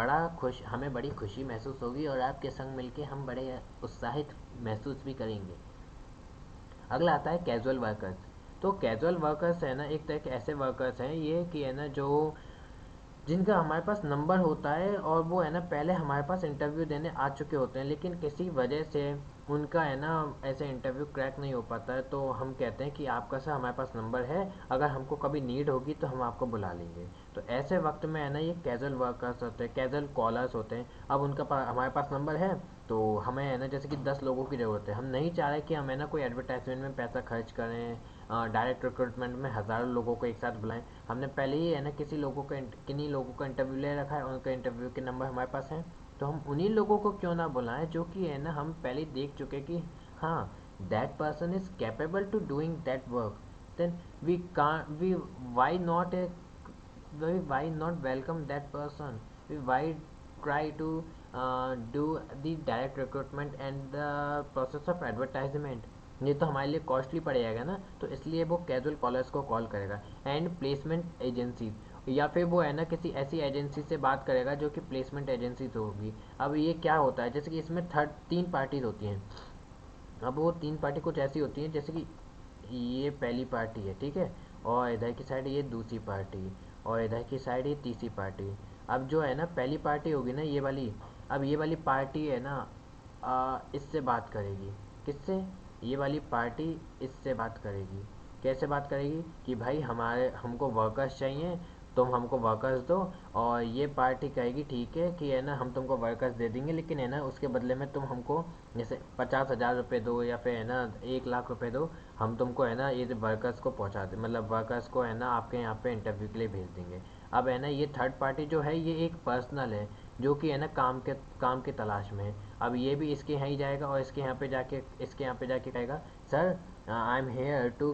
बड़ी खुशी महसूस होगी और आपके संग मिलके हम बड़े उत्साहित महसूस भी करेंगे। अगला आता है कैजुअल वर्कर्स। तो कैजुअल वर्कर्स है ना एक तरह के ऐसे वर्कर्स हैं ये कि है ना जो, जिनका हमारे पास नंबर होता है और वो है ना पहले हमारे पास इंटरव्यू देने आ चुके होते हैं, लेकिन किसी वजह से उनका है ना ऐसे इंटरव्यू क्रैक नहीं हो पाता है, तो हम कहते हैं कि आपका सर हमारे पास नंबर है, अगर हमको कभी नीड होगी तो हम आपको बुला लेंगे। तो ऐसे वक्त में है ना ये कैजुअल वर्कर्स होते हैं, कैजुअल कॉलर्स होते हैं। अब हमारे पास नंबर है, तो हमें है ना जैसे कि 10 लोगों की ज़रूरत है, हम नहीं चाह रहे कि हम है ना कोई एडवर्टाइजमेंट में पैसा खर्च करें, डायरेक्ट रिक्रूटमेंट में हज़ारों लोगों को एक साथ बुलाएं। हमने पहले ही है ना किन्हीं लोगों का इंटरव्यू ले रखा है, उनका इंटरव्यू के नंबर हमारे पास हैं, तो हम उन्हीं लोगों को क्यों ना बुलाएं जो कि है ना हम पहले ही देख चुके कि हाँ, that person is capable to doing that work, then we can we why not why not welcome that person, why try to do the direct recruitment and the process of advertisement, ये तो हमारे लिए costly पड़ जाएगा ना, तो इसलिए वो कैजुअल कॉलर्स को कॉल करेगा। एंड प्लेसमेंट एजेंसीज, या फिर वो है ना किसी ऐसी एजेंसी से बात करेगा जो कि प्लेसमेंट एजेंसीज होगी। अब ये क्या होता है, जैसे कि इसमें 3 पार्टीज होती हैं। अब वो 3 पार्टी कुछ ऐसी होती हैं जैसे कि ये पहली पार्टी है, ठीक है, और इधर की साइड ये दूसरी पार्टी, और इधर की साइड ये तीसरी पार्टी। अब जो है ना पहली पार्टी होगी ना ये वाली, अब ये वाली पार्टी है ना इससे बात करेगी, किससे, ये वाली पार्टी इससे बात करेगी। कैसे बात करेगी कि भाई हमारे हमको वर्कर्स चाहिए, तुम हमको वर्कर्स दो, और ये पार्टी कहेगी ठीक है कि है ना हम तुमको वर्कर्स दे देंगे, लेकिन है ना उसके बदले में तुम हमको जैसे 50,000 रुपये दो या फिर है ना 1 लाख रुपए दो, हम तुमको है ना ये वर्कर्स को पहुंचा दे, मतलब वर्कर्स को है ना आपके यहाँ पे इंटरव्यू के लिए भेज देंगे। अब है ना ये थर्ड पार्टी जो है ये एक पर्सनल है, जो कि है ना काम के तलाश में है। अब ये भी इसके यहाँ ही जाएगा और इसके यहाँ पे जाके कहेगा, sir I am here to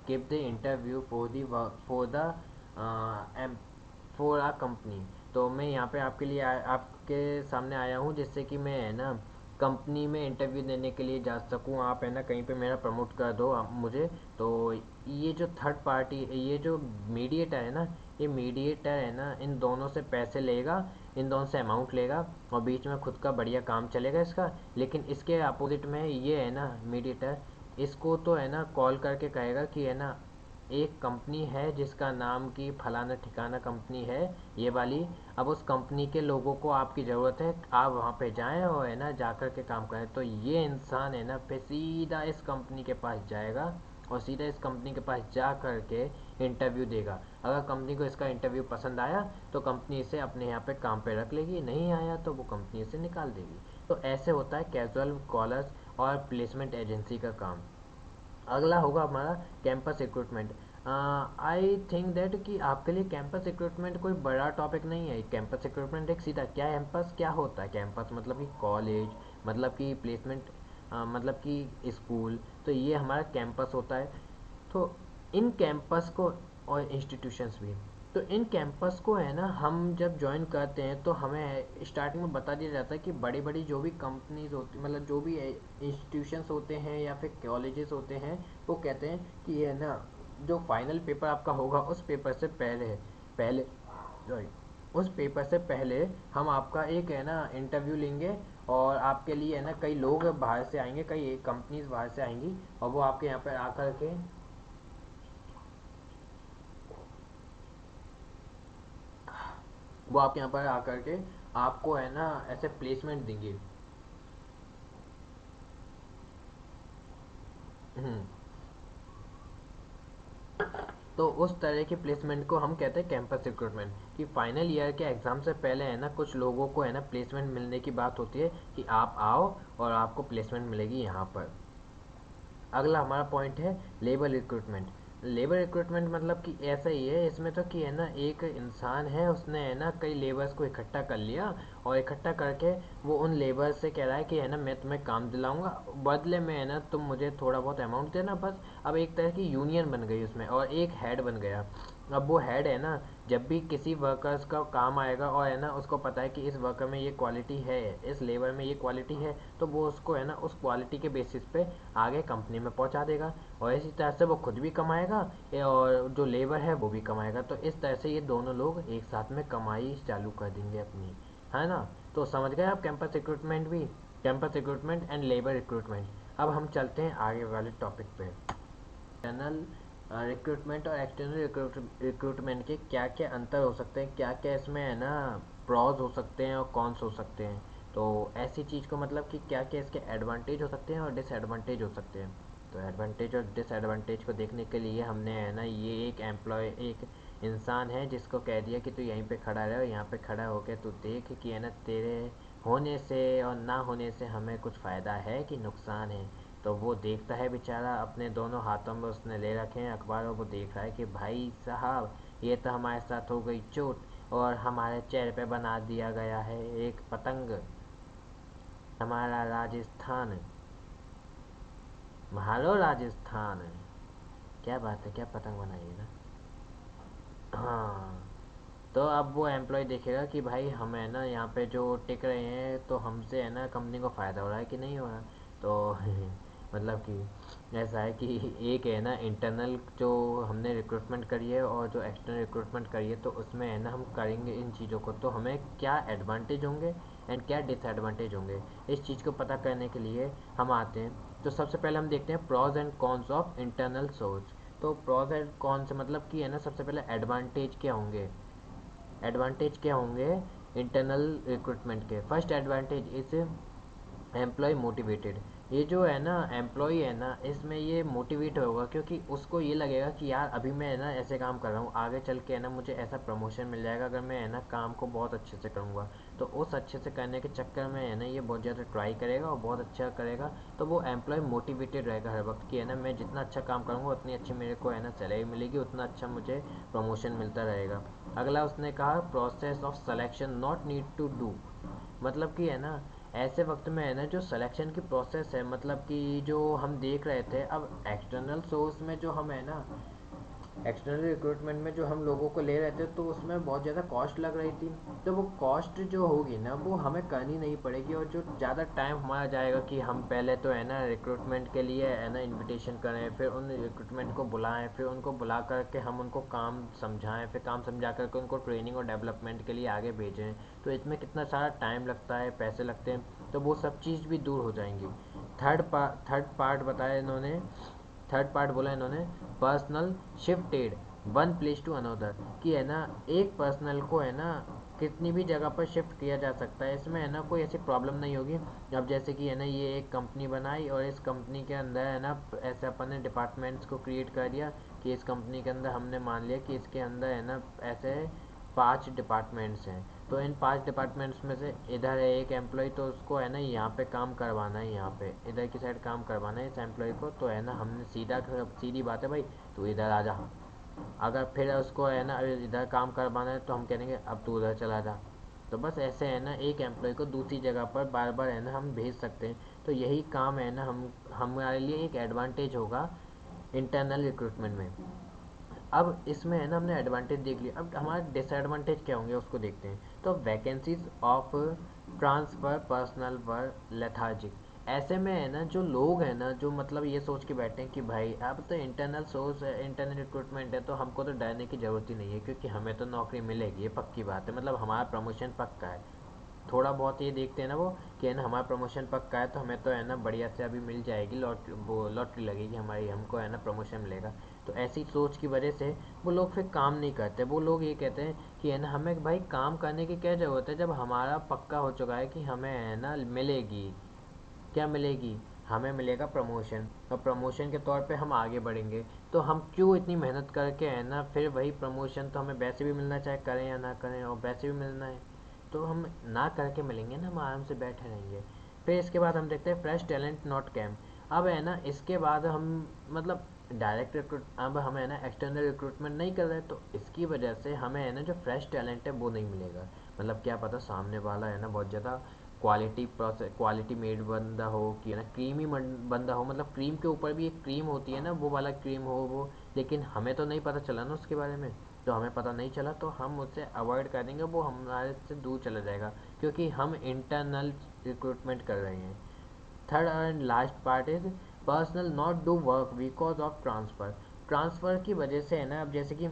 give the interview for the for a company. तो मैं यहाँ पे आपके सामने आया हूँ जिससे कि मैं है ना कंपनी में इंटरव्यू देने के लिए जा सकूँ, आप है ना कहीं पे मेरा प्रमोट कर दो आप मुझे। तो ये जो थर्ड पार्टी, ये जो मीडिएटर है ना, ये मीडिएटर है ना इन दोनों से पैसे लेगा, इन दोनों से अमाउंट लेगा, और बीच में खुद का बढ़िया काम चलेगा इसका। लेकिन इसके अपोजिट में ये है ना मीडिएटर, इसको तो है ना कॉल करके कहेगा कि है ना एक कंपनी है जिसका नाम की फलाना ठिकाना कंपनी है ये वाली, अब उस कंपनी के लोगों को आपकी ज़रूरत है, आप वहाँ पे जाएं और है ना जा कर के काम करें। तो ये इंसान है ना फिर सीधा इस कंपनी के पास जाएगा और सीधा इस कंपनी के पास जा कर के इंटरव्यू देगा। अगर कंपनी को इसका इंटरव्यू पसंद आया तो कंपनी इसे अपने यहाँ पे काम पे रख लेगी, नहीं आया तो वो कंपनी इसे निकाल देगी। तो ऐसे होता है कैजुअल कॉलर्स और प्लेसमेंट एजेंसी का काम। अगला होगा हमारा campus recruitment. I think that कि आपके लिए कैंपस रिक्रूटमेंट कोई बड़ा टॉपिक नहीं है। कैंपस रिक्रूटमेंट एक सीधा क्या, कैंपस क्या होता है, कैंपस मतलब कि कॉलेज, मतलब कि प्लेसमेंट, मतलब कि स्कूल, तो ये हमारा कैंपस होता है। तो इन कैंपस को, और इंस्टीट्यूशंस भी, तो इन कैंपस को है ना हम जब ज्वाइन करते हैं तो हमें स्टार्टिंग में बता दिया जाता है कि बड़ी बड़ी जो भी कंपनीज होती, मतलब जो भी इंस्टीट्यूशंस होते हैं या फिर कॉलेजेस होते हैं, वो कहते हैं कि ये ना जो फाइनल पेपर आपका होगा उस पेपर से पहले पहले सॉरी उस पेपर से पहले हम आपका एक है ना इंटरव्यू लेंगे, और आपके लिए है ना कई लोग बाहर से आएंगे, कई कंपनीज बाहर से आएंगी, और वो आपके यहाँ पर आकर के वो आपके यहाँ पर आकर के आपको है ना ऐसे प्लेसमेंट देंगे। हम्म, तो उस तरह की प्लेसमेंट को हम कहते हैं कैंपस रिक्रूटमेंट। कि फाइनल ईयर के एग्ज़ाम से पहले है ना कुछ लोगों को है ना प्लेसमेंट मिलने की बात होती है कि आप आओ और आपको प्लेसमेंट मिलेगी यहाँ पर। अगला हमारा पॉइंट है लेबर रिक्रूटमेंट। लेबर रिक्रूटमेंट मतलब कि ऐसा ही है इसमें तो कि है ना एक इंसान है, उसने है ना कई लेबर्स को इकट्ठा कर लिया, और इकट्ठा करके वो उन लेबर से कह रहा है कि है ना मैं तुम्हें काम दिलाऊंगा, बदले में है ना तुम मुझे थोड़ा बहुत अमाउंट देना बस। अब एक तरह की यूनियन बन गई उसमें, और एक हेड बन गया। अब वो हेड है ना जब भी किसी वर्कर्स का काम आएगा और है ना उसको पता है कि इस वर्कर में ये क्वालिटी है, इस लेबर में ये क्वालिटी है, तो वो उसको है ना उस क्वालिटी के बेसिस पे आगे कंपनी में पहुंचा देगा, और इसी तरह से वो खुद भी कमाएगा और जो लेबर है वो भी कमाएगा। तो इस तरह से ये दोनों लोग एक साथ में कमाई चालू कर देंगे अपनी, है ना। तो समझ गए आप कैंपस रिक्रूटमेंट भी, campus recruitment and labour recruitment. अब हम चलते हैं आगे वाले टॉपिक पे। इंटरनल रिक्रूटमेंट और एक्सटर्नल रिक्रूटमेंट के क्या क्या अंतर हो सकते हैं, क्या क्या इसमें है ना प्रॉज हो सकते हैं और कॉन्स हो सकते हैं। तो ऐसी चीज़ को मतलब कि क्या क्या इसके एडवांटेज हो सकते हैं और डिसएडवांटेज हो सकते हैं। तो एडवांटेज और डिसएडवांटेज को देखने के लिए हमने है ना ये एक इंसान है जिसको कह दिया कि तू यहीं पे खड़ा रहे, और यहाँ पे खड़ा होकर तू देख कि है ना तेरे होने से और ना होने से हमें कुछ फ़ायदा है कि नुकसान है। तो वो देखता है बेचारा, अपने दोनों हाथों में उसने ले रखे हैं अखबार, और वो देख रहा है कि भाई साहब ये तो हमारे साथ हो गई चोट, और हमारे चेहरे पे बना दिया गया है एक पतंग। हमारा राजस्थान, महालो राजस्थान, क्या बात है, क्या पतंग बनाई है ना। हाँ, तो अब वो एम्प्लॉय देखेगा कि भाई हम है ना यहाँ पे जो टिक रहे हैं तो हमसे है ना कंपनी को फ़ायदा हो रहा है कि नहीं हो रहा। तो मतलब कि ऐसा है कि एक है ना इंटरनल जो हमने रिक्रूटमेंट करी है और जो एक्सटर्नल रिक्रूटमेंट करी है, तो उसमें है ना हम करेंगे इन चीज़ों को, तो हमें क्या एडवांटेज होंगे एंड क्या डिसएडवांटेज होंगे, इस चीज़ को पता करने के लिए हम आते हैं। तो सबसे पहले हम देखते हैं pros and cons of internal source. तो प्रॉज एंड कॉन्स मतलब कि है ना सबसे पहले एडवांटेज क्या होंगे, एडवांटेज क्या होंगे इंटरनल रिक्रूटमेंट के। First advantage is employ motivated. ये जो है ना एम्प्लॉय है ना, इसमें ये मोटिवेट होगा, क्योंकि उसको ये लगेगा कि यार अभी मैं है ना ऐसे काम कर रहा हूँ, आगे चल के है ना मुझे ऐसा प्रमोशन मिल जाएगा अगर मैं है ना काम को बहुत अच्छे से करूँगा। तो उस अच्छे से करने के चक्कर में है ना ये बहुत ज़्यादा ट्राई करेगा और बहुत अच्छा करेगा। तो वो एम्प्लॉय मोटिवेटेड रहेगा हर वक्त कि है ना मैं जितना अच्छा काम करूँगा उतनी अच्छी मेरे को है ना सैलरी मिलेगी, उतना अच्छा मुझे प्रमोशन मिलता रहेगा। अगला उसने कहा process of selection not need to do, मतलब कि है ना ऐसे वक्त में है ना जो सिलेक्शन की प्रोसेस है, मतलब कि जो हम देख रहे थे अब एक्सटर्नल सोर्स में जो हम है ना एक्सटर्नल रिक्रूटमेंट में जो हम लोगों को ले रहे थे तो उसमें बहुत ज़्यादा कॉस्ट लग रही थी। तो वो कॉस्ट जो होगी ना वो हमें करनी नहीं पड़ेगी, और जो ज़्यादा टाइम हमारा जाएगा कि हम पहले तो है ना रिक्रूटमेंट के लिए है ना इनविटेशन करें, फिर उन रिक्रूटमेंट को बुलाएं, फिर उनको बुला करके हम उनको काम समझाएं, फिर काम समझा करके उनको ट्रेनिंग और डेवलपमेंट के लिए आगे भेजें, तो इसमें कितना सारा टाइम लगता है, पैसे लगते हैं, तो वो सब चीज़ भी दूर हो जाएंगी। थर्ड पार्ट बताया इन्होंने, थर्ड पार्ट बोला इन्होंने personnel shifted one place to another, कि है ना एक पर्सनल को है ना कितनी भी जगह पर शिफ्ट किया जा सकता है, इसमें है ना कोई ऐसी प्रॉब्लम नहीं होगी। अब जैसे कि है ना ये एक कंपनी बनाई और इस कंपनी के अंदर है ना ऐसे अपन ने डिपार्टमेंट्स को क्रिएट कर दिया कि इस कंपनी के अंदर हमने मान लिया कि इसके अंदर है ना ऐसे 5 डिपार्टमेंट्स हैं। तो इन 5 डिपार्टमेंट्स में से इधर है एक एम्प्लॉय, तो उसको है ना यहाँ पे काम करवाना है, यहाँ पे इधर की साइड काम करवाना है इस एम्प्लॉय को, तो है ना हमने सीधी बात है भाई, तू इधर आ जा। अगर फिर उसको है ना इधर काम करवाना है तो हम कहेंगे अब तू उधर चला जा। तो बस ऐसे है ना एक एम्प्लॉय को दूसरी जगह पर बार बार है ना हम भेज सकते हैं। तो यही काम है ना हम हमारे लिए एक एडवांटेज होगा इंटरनल रिक्रूटमेंट में। अब इसमें है ना हमने एडवांटेज देख लिया, अब हमारे डिसएडवांटेज क्या होंगे उसको देखते हैं। तो vacancies of transfer personal were lethargic, ऐसे में है ना जो लोग हैं ना जो मतलब ये सोच के बैठे हैं कि भाई अब तो इंटरनल सोर्स है, इंटरनल रिक्रूटमेंट है, तो हमको तो डरने की ज़रूरत ही नहीं है क्योंकि हमें तो नौकरी मिलेगी, ये पक्की बात है, मतलब हमारा प्रमोशन पक्का है। थोड़ा बहुत ये देखते हैं ना वो कि है ना हमारा प्रमोशन पक्का है तो हमें तो है ना बढ़िया से अभी मिल जाएगी लॉटरी लगेगी हमारी, हमको है ना प्रमोशन मिलेगा। तो ऐसी सोच की वजह से वो लोग फिर काम नहीं करते, वो लोग ये कहते हैं कि है ना हमें भाई काम करने की क्या ज़रूरत है जब हमारा पक्का हो चुका है कि हमें है ना मिलेगी, क्या मिलेगी, हमें मिलेगा प्रमोशन, और प्रमोशन के तौर पे हम आगे बढ़ेंगे। तो हम क्यों इतनी मेहनत करके है ना फिर वही प्रमोशन तो हमें वैसे भी मिलना चाहे करें या ना करें, और वैसे भी मिलना है, तो हम ना करके मिलेंगे ना, हम आराम से बैठे रहेंगे। फिर इसके बाद हम देखते हैं फ्रेश टैलेंट नॉट कैम। अब है ना इसके बाद हम मतलब डायरेक्ट रिक्रूट, अब हमें है ना एक्सटर्नल रिक्रूटमेंट नहीं कर रहे, तो इसकी वजह से हमें है ना जो फ्रेश टैलेंट है वो नहीं मिलेगा। मतलब क्या पता सामने वाला है ना बहुत ज़्यादा क्वालिटी मेड बंदा हो, कि है ना क्रीमी बंदा हो, मतलब क्रीम के ऊपर भी एक क्रीम होती है ना वो वाला क्रीम हो वो, लेकिन हमें तो नहीं पता चला ना उसके बारे में। तो हमें पता नहीं चला तो हम उससे अवॉइड कर देंगे, वो हमारे से दूर चला जाएगा क्योंकि हम इंटरनल रिक्रूटमेंट कर रहे हैं। Third and last part is personal not do work because of transfer. Transfer की वजह से है ना, अब जैसे कि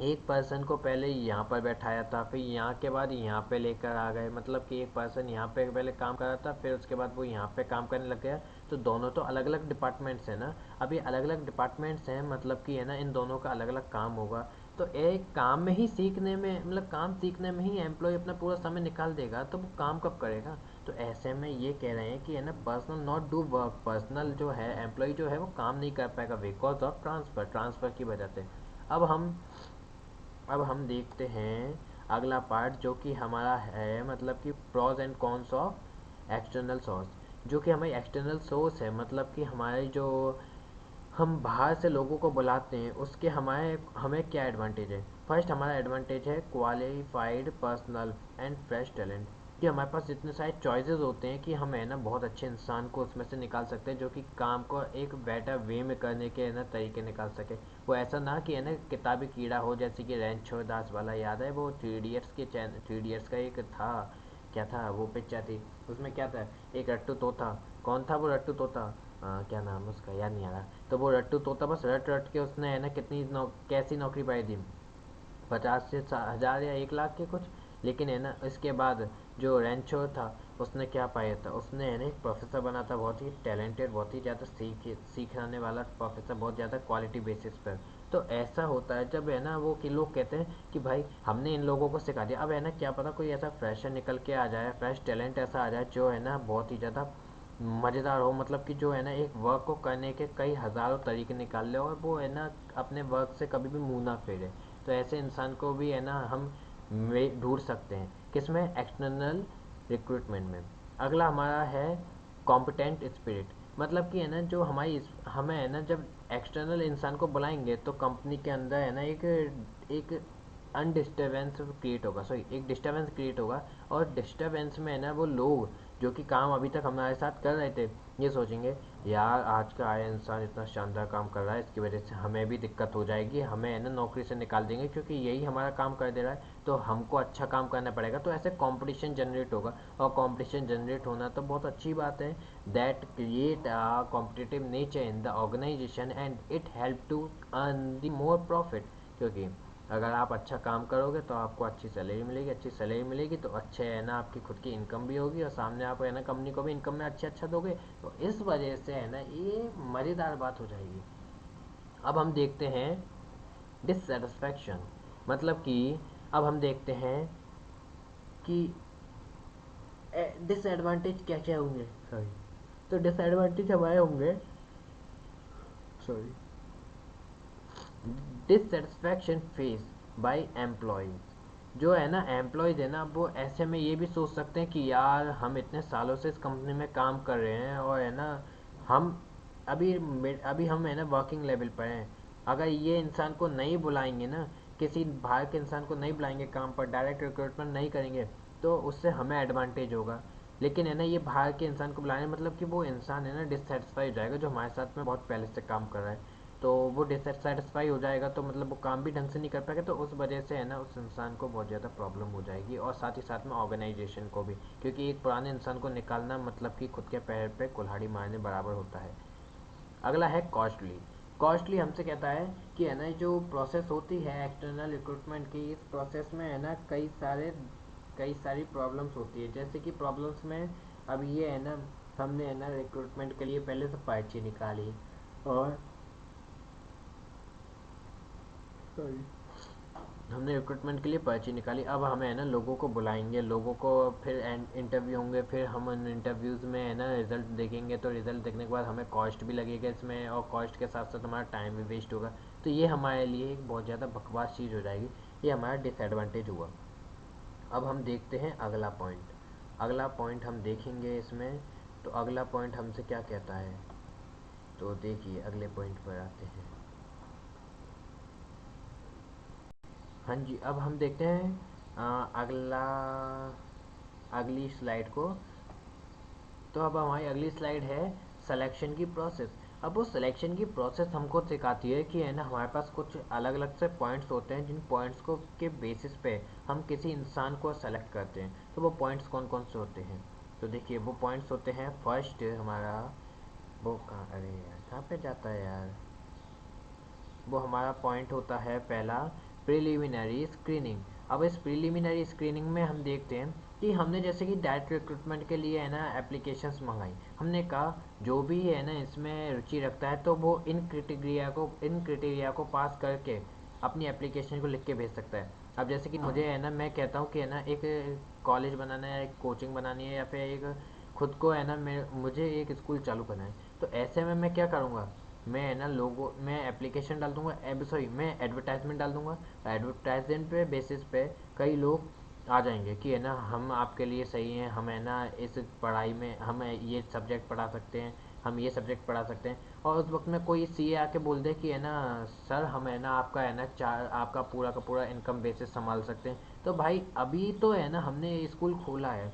एक पर्सन को पहले यहाँ पर बैठाया था, फिर यहाँ के बाद यहाँ पे लेकर आ गए, मतलब कि एक पर्सन यहाँ पे पहले काम कर रहा था फिर उसके बाद वो यहाँ पे काम करने लग गया। तो दोनों तो अलग अलग डिपार्टमेंट्स हैं ना, अब ये अलग अलग डिपार्टमेंट्स हैं, मतलब कि है ना इन दोनों का अलग अलग काम होगा। तो एक काम में ही सीखने में, मतलब काम सीखने में ही एम्प्लॉय अपना पूरा समय निकाल देगा तो वो काम कब करेगा। तो ऐसे में ये कह रहे हैं कि है ना personal not do work, personal जो है एम्प्लॉय जो है वो काम नहीं कर पाएगा बिकॉज ऑफ ट्रांसफ़र की वजह से। अब हम अब हम देखते हैं अगला पार्ट जो कि हमारा है, मतलब कि pros and cons of external source. जो कि हमारी एक्सटर्नल सोर्स है, मतलब कि हमारी जो हम बाहर से लोगों को बुलाते हैं उसके हमारे हमें क्या एडवांटेज है। फर्स्ट हमारा एडवांटेज है qualified personal and fresh talent, कि हमारे पास इतने सारे चॉइसेस होते हैं कि हम है ना बहुत अच्छे इंसान को उसमें से निकाल सकते हैं जो कि काम को एक बेटर वे में करने के है ना तरीके निकाल सके। वो ऐसा ना कि है ना किताबी कीड़ा हो, जैसे कि रणछोड़ दास वाला, याद है वो थ्री इडियट्स के चैन, थ्री इडियट्स का एक था, क्या था वो पिक्चर थी, उसमें क्या था, एक रट्टू तोता, कौन था वो रट्टू तोता, क्या नाम है उसका याद नहीं आ रहा। तो वो रट्टू तोता बस रट रट के उसने है ना कैसी नौकरी पाई थी, 50 से 1000 या 1 लाख के कुछ। लेकिन है ना इसके बाद जो रेंचो था उसने क्या पाया था, उसने है ना एक प्रोफेसर बना था, बहुत ही टैलेंटेड, बहुत ही ज़्यादा सीखाने वाला प्रोफेसर, बहुत ज़्यादा क्वालिटी बेसिस पर। तो ऐसा होता है जब है ना वो कि लोग कहते हैं कि भाई हमने इन लोगों को सिखा दिया, अब है ना क्या पता कोई ऐसा फ्रेशर निकल के आ जाए, फ्रेश टैलेंट ऐसा आ जाए जो है ना बहुत ही ज़्यादा मज़ेदार हो, मतलब कि जो है ना एक वर्क को करने के कई हज़ारों तरीके निकाल ले और वो है ना अपने वर्क से कभी भी मुंह ना फेरे। तो ऐसे इंसान को भी है ना हम ढूंढ सकते हैं किसमें, एक्सटर्नल रिक्रूटमेंट में। अगला हमारा है कॉम्पिटेंट स्पिरिट, मतलब कि है ना जो हमें है ना जब एक्सटर्नल इंसान को बुलाएंगे तो कंपनी के अंदर है ना एक अनडिस्टर्बेंस क्रिएट होगा, सॉरी एक डिस्टर्बेंस क्रिएट होगा। और डिस्टर्बेंस में है ना वो लोग जो कि काम अभी तक हमारे साथ कर रहे थे ये सोचेंगे, यार आज का आया इंसान इतना शानदार काम कर रहा है, इसकी वजह से हमें भी दिक्कत हो जाएगी, हमें है ना नौकरी से निकाल देंगे क्योंकि यही हमारा काम कर दे रहा है, तो हमको अच्छा काम करना पड़ेगा। तो ऐसे कंपटीशन जनरेट होगा, और कंपटीशन जनरेट होना तो बहुत अच्छी बात है। That create a competitive nature in the organisation and it help to earn the more profit. क्योंकि अगर आप अच्छा काम करोगे तो आपको अच्छी सैलरी मिलेगी, अच्छी सैलरी मिलेगी तो अच्छे है ना आपकी खुद की इनकम भी होगी, और सामने आप है ना कंपनी को भी इनकम में अच्छा दोगे। तो इस वजह से है ना ये मज़ेदार बात हो जाएगी। अब हम देखते हैं डिससेटिस्फैक्शन, मतलब कि अब हम देखते हैं कि डिसएडवांटेज क्या क्या होंगे, सॉरी। तो डिसएडवांटेज हमारे होंगे, sorry, dissatisfaction face by employees. जो है ना एम्प्लॉयज़ है ना वो ऐसे में ये भी सोच सकते हैं कि यार हम इतने सालों से इस कंपनी में काम कर रहे हैं और है ना हम अभी अभी हम है ना वर्किंग लेवल पर हैं। अगर ये इंसान को नहीं बुलाएंगे ना, किसी बाहर के इंसान को नहीं बुलाएंगे काम पर, डायरेक्ट रिक्रूटमेंट नहीं करेंगे, तो उससे हमें एडवांटेज होगा। लेकिन है ना ये बाहर के इंसान को बुलाने मतलब कि वो इंसान है ना डिससेटिस्फाई हो जाएगा जो हमारे साथ में बहुत पहले से काम कर रहा है। तो वो डिससेटिस्फाई हो जाएगा, तो मतलब वो काम भी ढंग से नहीं कर पाएगा, तो उस वजह से है ना उस इंसान को बहुत ज़्यादा प्रॉब्लम हो जाएगी, और साथ ही साथ में ऑर्गेनाइजेशन को भी, क्योंकि एक पुराने इंसान को निकालना मतलब कि खुद के पैर पे कुल्हाड़ी मारने बराबर होता है। अगला है कॉस्टली। कॉस्टली हमसे कहता है कि है ना जो प्रोसेस होती है एक्सटर्नल रिक्रूटमेंट की, इस प्रोसेस में है ना कई सारी प्रॉब्लम्स होती है। जैसे कि प्रॉब्लम्स में अब ये है ना हमने है ना रिक्रूटमेंट के लिए पहले से पर्ची निकाली, और सॉरी, हमने रिक्रूटमेंट के लिए पर्ची निकाली, अब हमें है ना लोगों को बुलाएंगे, लोगों को फिर इंटरव्यू होंगे, फिर हम उन इंटरव्यूज़ में है ना रिजल्ट देखेंगे, तो रिजल्ट देखने के बाद हमें कॉस्ट भी लगेगा इसमें, और कॉस्ट के साथ साथ हमारा टाइम भी वेस्ट होगा। तो ये हमारे लिए एक बहुत ज़्यादा बकवास चीज़ हो जाएगी, ये हमारा डिसएडवांटेज हुआ। अब हम देखते हैं अगला पॉइंट। अगला पॉइंट हम देखेंगे इसमें, तो अगला पॉइंट हमसे क्या कहता है, तो देखिए अगले पॉइंट पर आते हैं। हाँ जी, अब हम देखते हैं अगला अगली स्लाइड को। तो अब हमारी अगली स्लाइड है सिलेक्शन की प्रोसेस। अब वो सिलेक्शन की प्रोसेस हमको सिखाती है कि है ना हमारे पास कुछ अलग अलग से पॉइंट्स होते हैं, जिन पॉइंट्स को के बेसिस पे हम किसी इंसान को सेलेक्ट करते हैं। तो वो पॉइंट्स कौन कौन से होते हैं, तो देखिए वो पॉइंट्स होते हैं, फर्स्ट हमारा वो कहाँ, अरे यार कहाँ पे जाता है यार, वो हमारा पॉइंट होता है पहला, प्रिलिमिनरी स्क्रीनिंग। अब इस प्रिलिमिनरी स्क्रीनिंग में हम देखते हैं कि हमने जैसे कि डायरेक्ट रिक्रूटमेंट के लिए है ना एप्लीकेशंस मंगाई, हमने कहा जो भी है ना इसमें रुचि रखता है तो वो इन क्रिटेरिया को पास करके अपनी एप्लीकेशन को लिख के भेज सकता है। अब जैसे कि मुझे है ना मैं कहता हूँ कि है ना एक कॉलेज बनाना है, एक कोचिंग बनानी है, या फिर एक खुद को है ना मुझे एक स्कूल चालू करना है, तो ऐसे में मैं क्या करूँगा, मैं है ना लोगो मैं एप्लीकेशन डाल दूंगा, सॉरी मैं एडवर्टाइजमेंट डाल दूंगा। एडवर्टाइजमेंट पे बेसिस पे कई लोग आ जाएंगे कि है ना हम आपके लिए सही हैं, हम है ना इस पढ़ाई में हम ये सब्जेक्ट पढ़ा सकते हैं, हम ये सब्जेक्ट पढ़ा सकते हैं। और उस वक्त में कोई सीए आके बोल दे कि है ना सर हम है ना आपका है ना चार आपका पूरा का पूरा इनकम बेसिस संभाल सकते हैं, तो भाई अभी तो है ना हमने स्कूल खोला है,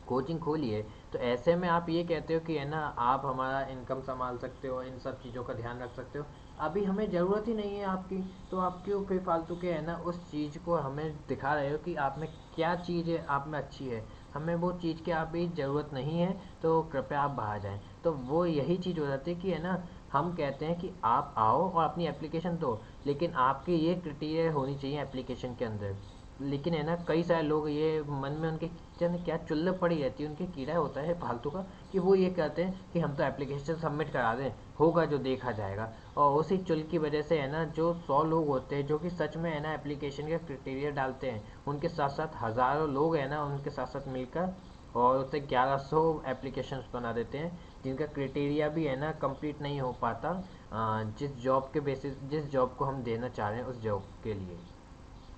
कोचिंग खोली है, तो ऐसे में आप ये कहते हो कि है ना आप हमारा इनकम संभाल सकते हो, इन सब चीज़ों का ध्यान रख सकते हो, अभी हमें ज़रूरत ही नहीं है आपकी, तो आप क्यों फिर फालतू के है ना उस चीज़ को हमें दिखा रहे हो कि आप में क्या चीज़ है, आप में अच्छी है, हमें वो चीज़ की अभी ज़रूरत नहीं है, तो कृपया आप बाहर जाएं। तो वो यही चीज़ हो जाती है कि है ना हम कहते हैं कि आप आओ और अपनी एप्लीकेशन दो, लेकिन आपकी ये क्रिटेरिया होनी चाहिए एप्लीकेशन के अंदर। लेकिन है ना कई सारे लोग ये मन में उनके क्या चुल्ल पड़ी रहती है, उनके कीड़ा होता है फालतू का, कि वो ये कहते हैं कि हम तो एप्लीकेशन सबमिट करा दें, होगा जो देखा जाएगा। और उसी चुल की वजह से है ना जो 100 लोग होते हैं जो कि सच में है ना एप्लीकेशन के क्राइटेरिया डालते हैं, उनके साथ साथ हज़ारों लोग हैं ना उनके साथ साथ मिलकर और उससे 1100 एप्लीकेशंस बना देते हैं, जिनका क्राइटेरिया भी है ना कंप्लीट नहीं हो पाता जिस जॉब के बेसिस, जिस जॉब को हम देना चाह रहे हैं उस जॉब के लिए।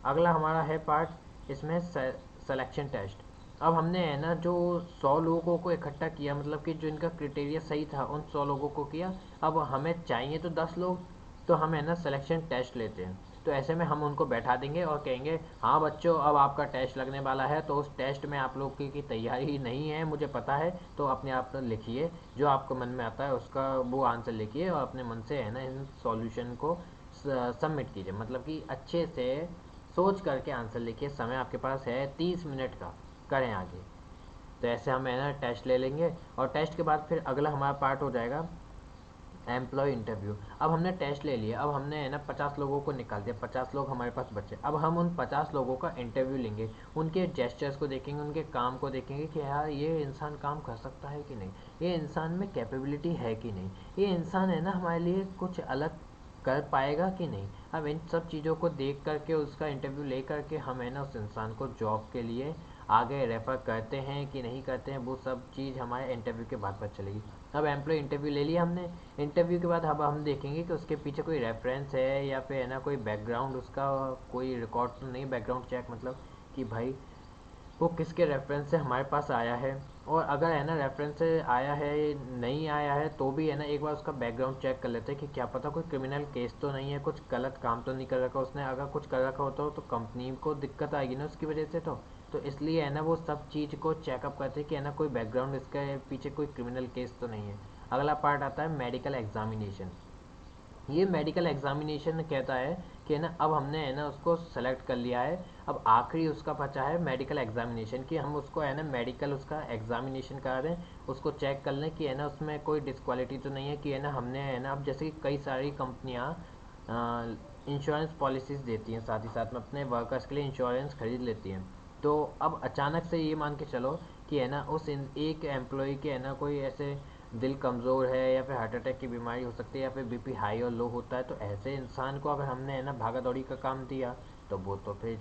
अगला हमारा है पार्ट इसमें सिलेक्शन टेस्ट। अब हमने है ना जो 100 लोगों को इकट्ठा किया, मतलब कि जो इनका क्राइटेरिया सही था उन 100 लोगों को किया। अब हमें चाहिए तो 10 लोग, तो हम है ना सिलेक्शन टेस्ट लेते हैं। तो ऐसे में हम उनको बैठा देंगे और कहेंगे हाँ बच्चों अब आपका टेस्ट लगने वाला है, तो उस टेस्ट में आप लोग की तैयारी नहीं है मुझे पता है, तो अपने आप लिखिए जो आपको मन में आता है उसका वो आंसर लिखिए और अपने मन से है ना इन सॉल्यूशन को सबमिट कीजिए। मतलब कि अच्छे से सोच करके आंसर लिखिए, समय आपके पास है 30 मिनट का, करें आगे। तो ऐसे हम है ना टेस्ट ले लेंगे और टेस्ट के बाद फिर अगला हमारा पार्ट हो जाएगा एम्प्लॉय इंटरव्यू। अब हमने टेस्ट ले लिया, अब हमने है ना 50 लोगों को निकाल दिया, 50 लोग हमारे पास बचे। अब हम उन 50 लोगों का इंटरव्यू लेंगे, उनके जेस्चर्स को देखेंगे, उनके काम को देखेंगे कि यार ये इंसान काम कर सकता है कि नहीं, ये इंसान में कैपेबिलिटी है कि नहीं, ये इंसान है ना हमारे लिए कुछ अलग कर पाएगा कि नहीं। अब इन सब चीज़ों को देख करके उसका इंटरव्यू ले करके हम है ना उस इंसान को जॉब के लिए आगे रेफ़र करते हैं कि नहीं करते हैं, वो सब चीज़ हमारे इंटरव्यू के बाद पता चलेगी। अब एम्प्लॉय इंटरव्यू ले लिया हमने, इंटरव्यू के बाद अब हम देखेंगे कि उसके पीछे कोई रेफरेंस है या फिर है ना कोई बैकग्राउंड, उसका कोई रिकॉर्ड तो नहीं, बैकग्राउंड चेक मतलब कि भाई वो किसके रेफरेंस से हमारे पास आया है। और अगर है ना रेफरेंस से आया है नहीं आया है तो भी है ना एक बार उसका बैकग्राउंड चेक कर लेते हैं कि क्या पता कोई क्रिमिनल केस तो नहीं है, कुछ गलत काम तो नहीं कर रखा उसने। अगर कुछ कर रखा होता तो कंपनी को दिक्कत आएगी ना उसकी वजह से। तो इसलिए है ना वो सब चीज़ को चेकअप करते हैं कि है ना कोई बैकग्राउंड इसके पीछे कोई क्रिमिनल केस तो नहीं है। अगला पार्ट आता है मेडिकल एग्जामिनेशन। ये मेडिकल एग्जामिनेशन कहता है कि ना अब हमने है ना उसको सेलेक्ट कर लिया है, अब आखिरी उसका बचा है मेडिकल एग्जामिनेशन कि हम उसको है ना मेडिकल उसका एग्जामिनेशन करा दें, उसको चेक कर लें कि है ना उसमें कोई डिस्क्वालिटी तो नहीं है, कि है ना हमने है ना अब जैसे कि कई सारी कंपनियां इंश्योरेंस पॉलिसीज देती हैं, साथ ही साथ में अपने वर्कर्स के लिए इंश्योरेंस खरीद लेती हैं। तो अब अचानक से ये मान के चलो कि है ना उस एक एम्प्लॉय के है ना कोई ऐसे दिल कमज़ोर है या फिर हार्ट अटैक की बीमारी हो सकती है या फिर बीपी हाई और लो होता है, तो ऐसे इंसान को अगर हमने है ना भागा दौड़ी का काम दिया तो वो तो फिर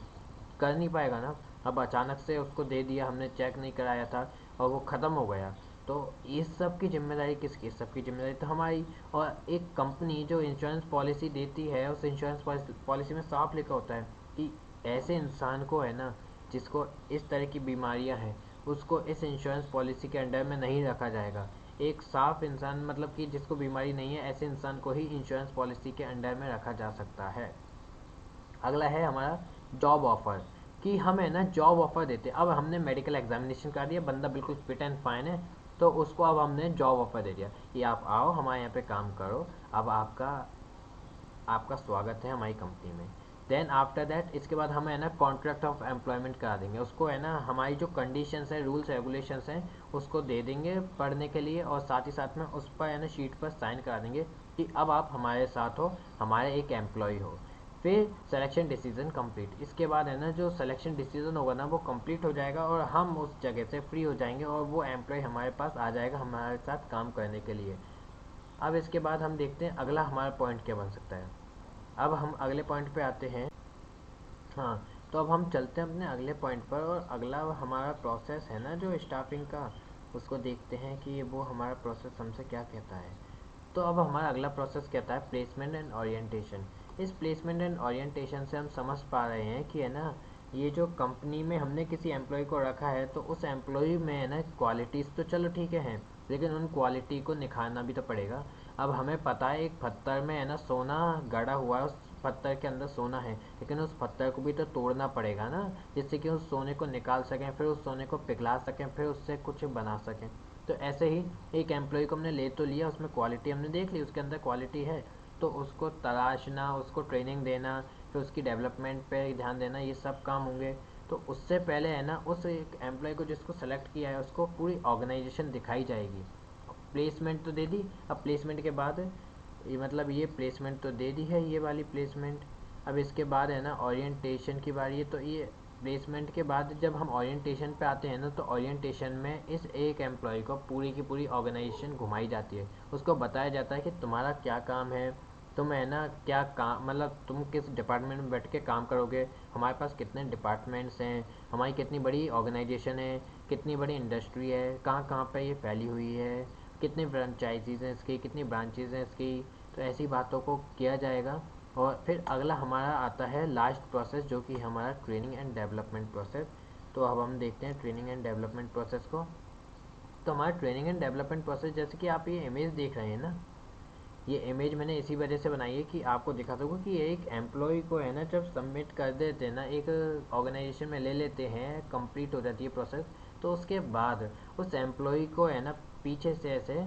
कर नहीं पाएगा ना। अब अचानक से उसको दे दिया, हमने चेक नहीं कराया था और वो ख़त्म हो गया, तो इस सब की जिम्मेदारी किसकी, इस सब की जिम्मेदारी तो हमारी। और एक कंपनी जो इंश्योरेंस पॉलिसी देती है उस इंश्योरेंस पॉलिसी में साफ लिखा होता है कि ऐसे इंसान को है ना जिसको इस तरह की बीमारियां हैं उसको इस इंश्योरेंस पॉलिसी के अंडर में नहीं रखा जाएगा। एक साफ इंसान मतलब कि जिसको बीमारी नहीं है ऐसे इंसान को ही इंश्योरेंस पॉलिसी के अंडर में रखा जा सकता है। अगला है हमारा जॉब ऑफर, कि हम है ना जॉब ऑफर देते हैं। अब हमने मेडिकल एग्जामिनेशन कर दिया, बंदा बिल्कुल फिट एंड फाइन है, तो उसको अब हमने जॉब ऑफर दे दिया कि आप आओ हमारे यहाँ पे काम करो, अब आपका आपका स्वागत है हमारी कंपनी में। देन आफ्टर दैट इसके बाद हम है ना कॉन्ट्रैक्ट ऑफ एम्प्लॉयमेंट करा देंगे उसको, है ना हमारी जो कंडीशंस है रूल्स रेगुलेशंस हैं उसको दे देंगे पढ़ने के लिए, और साथ ही साथ में उस पर है ना शीट पर साइन करा देंगे कि अब आप हमारे साथ हो, हमारे एक एम्प्लॉय हो। फिर सिलेक्शन डिसीजन कंप्लीट, इसके बाद है ना जो सिलेक्शन डिसीजन होगा ना वो कंप्लीट हो जाएगा और हम उस जगह से फ्री हो जाएंगे और वो एम्प्लॉय हमारे पास आ जाएगा हमारे साथ काम करने के लिए। अब इसके बाद हम देखते हैं अगला हमारा पॉइंट क्या बन सकता है। अब हम अगले पॉइंट पे आते हैं। हाँ, तो अब हम चलते हैं अपने अगले पॉइंट पर, और अगला हमारा प्रोसेस है ना जो स्टाफिंग का, उसको देखते हैं कि वो हमारा प्रोसेस हमसे क्या कहता है। तो अब हमारा अगला प्रोसेस कहता है प्लेसमेंट एंड ओरिएंटेशन। इस प्लेसमेंट एंड ओरिएंटेशन से हम समझ पा रहे हैं कि है ना ये जो कंपनी में हमने किसी एम्प्लॉय को रखा है तो उस एम्प्लॉय में है ना क्वालिटीज़ तो चलो ठीक है हैं, लेकिन उन क्वालिटी को निखारना भी तो पड़ेगा। अब हमें पता है एक पत्थर में है ना सोना गड़ा हुआ है, उस पत्थर के अंदर सोना है, लेकिन उस पत्थर को भी तो तोड़ना पड़ेगा ना, जिससे कि उस सोने को निकाल सकें, फिर उस सोने को पिघला सकें, फिर उससे कुछ बना सकें। तो ऐसे ही एक एम्प्लॉय को हमने ले तो लिया, उसमें क्वालिटी हमने देख ली, उसके अंदर क्वालिटी है, तो उसको तराशना, उसको ट्रेनिंग देना, फिर उसकी डेवलपमेंट पे ध्यान देना, ये सब काम होंगे। तो उससे पहले है ना उस एक एम्प्लॉय को जिसको सेलेक्ट किया है उसको पूरी ऑर्गेनाइजेशन दिखाई जाएगी। प्लेसमेंट तो दे दी, अब प्लेसमेंट के बाद ये मतलब ये प्लेसमेंट तो दे दी है ये वाली प्लेसमेंट। अब इसके बाद है ना ओरिएंटेशन की बारी है, तो ये प्लेसमेंट के बाद जब हम ओरिएंटेशन पे आते हैं ना तो ओरिएंटेशन में इस एक एम्प्लॉय को पूरी की पूरी ऑर्गेनाइजेशन घुमाई जाती है, उसको बताया जाता है कि तुम्हारा क्या काम है, तुम है ना क्या काम, मतलब तुम किस डिपार्टमेंट में बैठ के काम करोगे, हमारे पास कितने डिपार्टमेंट्स हैं, हमारी कितनी बड़ी ऑर्गेनाइजेशन है, कितनी बड़ी इंडस्ट्री है, कहाँ कहाँ पे ये फैली हुई है, कितनी फ्रेंचाइजीज हैं इसकी, कितनी ब्रांचेज हैं इसकी। तो ऐसी बातों को किया जाएगा। और फिर अगला हमारा आता है लास्ट प्रोसेस, जो कि हमारा ट्रेनिंग एंड डेवलपमेंट प्रोसेस। तो अब हम देखते हैं ट्रेनिंग एंड डेवलपमेंट प्रोसेस को। तो हमारा ट्रेनिंग एंड डेवलपमेंट प्रोसेस, जैसे कि आप ये इमेज देख रहे हैं ना, ये इमेज मैंने इसी वजह से बनाई है कि आपको दिखा सकूँ कि एक एम्प्लॉय को है ना जब सबमिट कर देते हैं ना, एक ऑर्गेनाइजेशन में ले लेते हैं, कंप्लीट हो जाती है प्रोसेस, तो उसके बाद उस एम्प्लॉय को है ना पीछे से ऐसे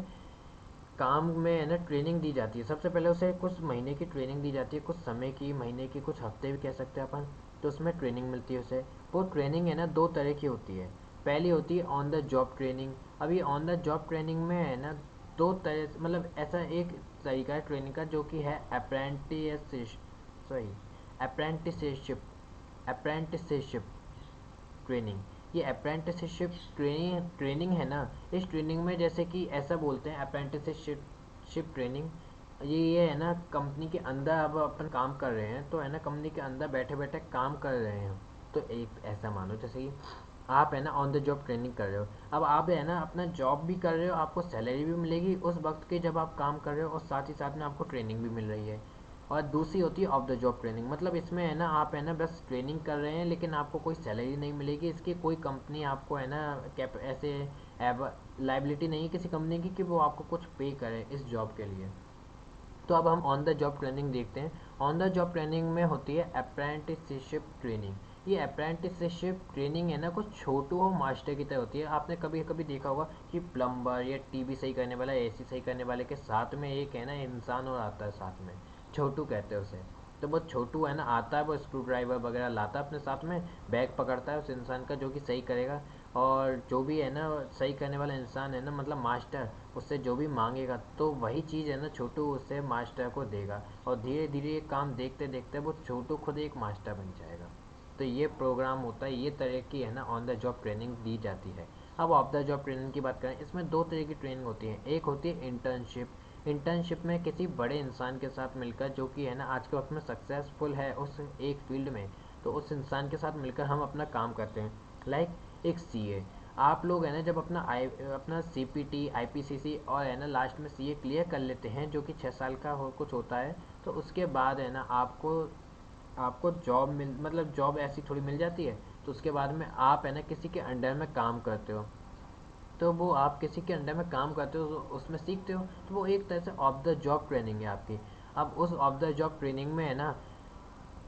काम में है ना ट्रेनिंग दी जाती है। सबसे पहले उसे कुछ महीने की ट्रेनिंग दी जाती है, कुछ समय की, महीने की, कुछ हफ्ते भी कह सकते हैं अपन। तो उसमें ट्रेनिंग मिलती है उसे। वो ट्रेनिंग है ना दो तरह की होती है। पहली होती है ऑन द जॉब ट्रेनिंग। अब ये ऑन द जॉब ट्रेनिंग में है ना दो तरह से, मतलब ऐसा एक तरीका है ट्रेनिंग का जो कि है अप्रेंटिसशिप अप्रेंटिसशिप ट्रेनिंग। ये अप्रेंटिसशिप ट्रेनिंग है ना, इस ट्रेनिंग में जैसे कि ऐसा बोलते हैं अप्रेंटिसशिप ट्रेनिंग, ये है ना कंपनी के अंदर अब अपन काम कर रहे हैं, तो है ना कंपनी के अंदर बैठे बैठे काम कर रहे हैं। तो एक ऐसा मानो जैसे कि आप है ना ऑन द जॉब ट्रेनिंग कर रहे हो। अब आप है ना अपना जॉब भी कर रहे हो, आपको सैलरी भी मिलेगी उस वक्त के जब आप काम कर रहे हो, और साथ ही साथ में आपको ट्रेनिंग भी मिल रही है। और दूसरी होती है ऑफ द जॉब ट्रेनिंग, मतलब इसमें है ना आप है ना बस ट्रेनिंग कर रहे हैं, लेकिन आपको कोई सैलरी नहीं मिलेगी, इसकी कोई कंपनी आपको है ना कैप ऐसे लाइबिलिटी नहीं है किसी कंपनी की कि वो आपको कुछ पे करे इस जॉब के लिए। तो अब हम ऑन द जॉब ट्रेनिंग देखते हैं। ऑन द जॉब ट्रेनिंग में होती है अप्रेंटिसशिप ट्रेनिंग। ये अप्रेंटिसशिप ट्रेनिंग है ना कुछ छोटू और मास्टर की तरह होती है। आपने कभी कभी देखा होगा कि प्लम्बर या टीवी सही करने वाला, एसी सही करने वाले के साथ में एक है ना इंसान और आता है साथ में, छोटू कहते हैं उसे। तो वो छोटू है ना आता है, वो स्क्रू ड्राइवर वगैरह लाता है अपने साथ में, बैग पकड़ता है उस इंसान का जो कि सही करेगा। और जो भी है ना सही करने वाला इंसान है ना, मतलब मास्टर, उससे जो भी मांगेगा तो वही चीज़ है ना छोटू उससे मास्टर को देगा। और धीरे धीरे ये काम देखते देखते वो छोटू खुद एक मास्टर बन जाएगा। तो ये प्रोग्राम होता है, ये तरह की है ना ऑन द जॉब ट्रेनिंग दी जाती है। अब ऑफ द जॉब ट्रेनिंग की बात करें, इसमें दो तरह की ट्रेनिंग होती है। एक होती है इंटर्नशिप। इंटर्नशिप में किसी बड़े इंसान के साथ मिलकर, जो कि है ना आज के वक्त में सक्सेसफुल है उस एक फील्ड में, तो उस इंसान के साथ मिलकर हम अपना काम करते हैं। लाइक एक सीए, आप लोग है ना जब अपना सीपीटी, आईपीसीसी और है ना लास्ट में सीए क्लियर कर लेते हैं, जो कि 6 साल का हो कुछ होता है, तो उसके बाद है ना आपको आपको जॉब मिल मतलब जॉब ऐसी थोड़ी मिल जाती है। तो उसके बाद में आप है ना किसी के अंडर में काम करते हो। तो वो आप किसी के अंडर में काम करते हो, उसमें सीखते हो, तो वो एक तरह से ऑफ द जॉब ट्रेनिंग है आपकी। अब उस ऑफ द जॉब ट्रेनिंग में है ना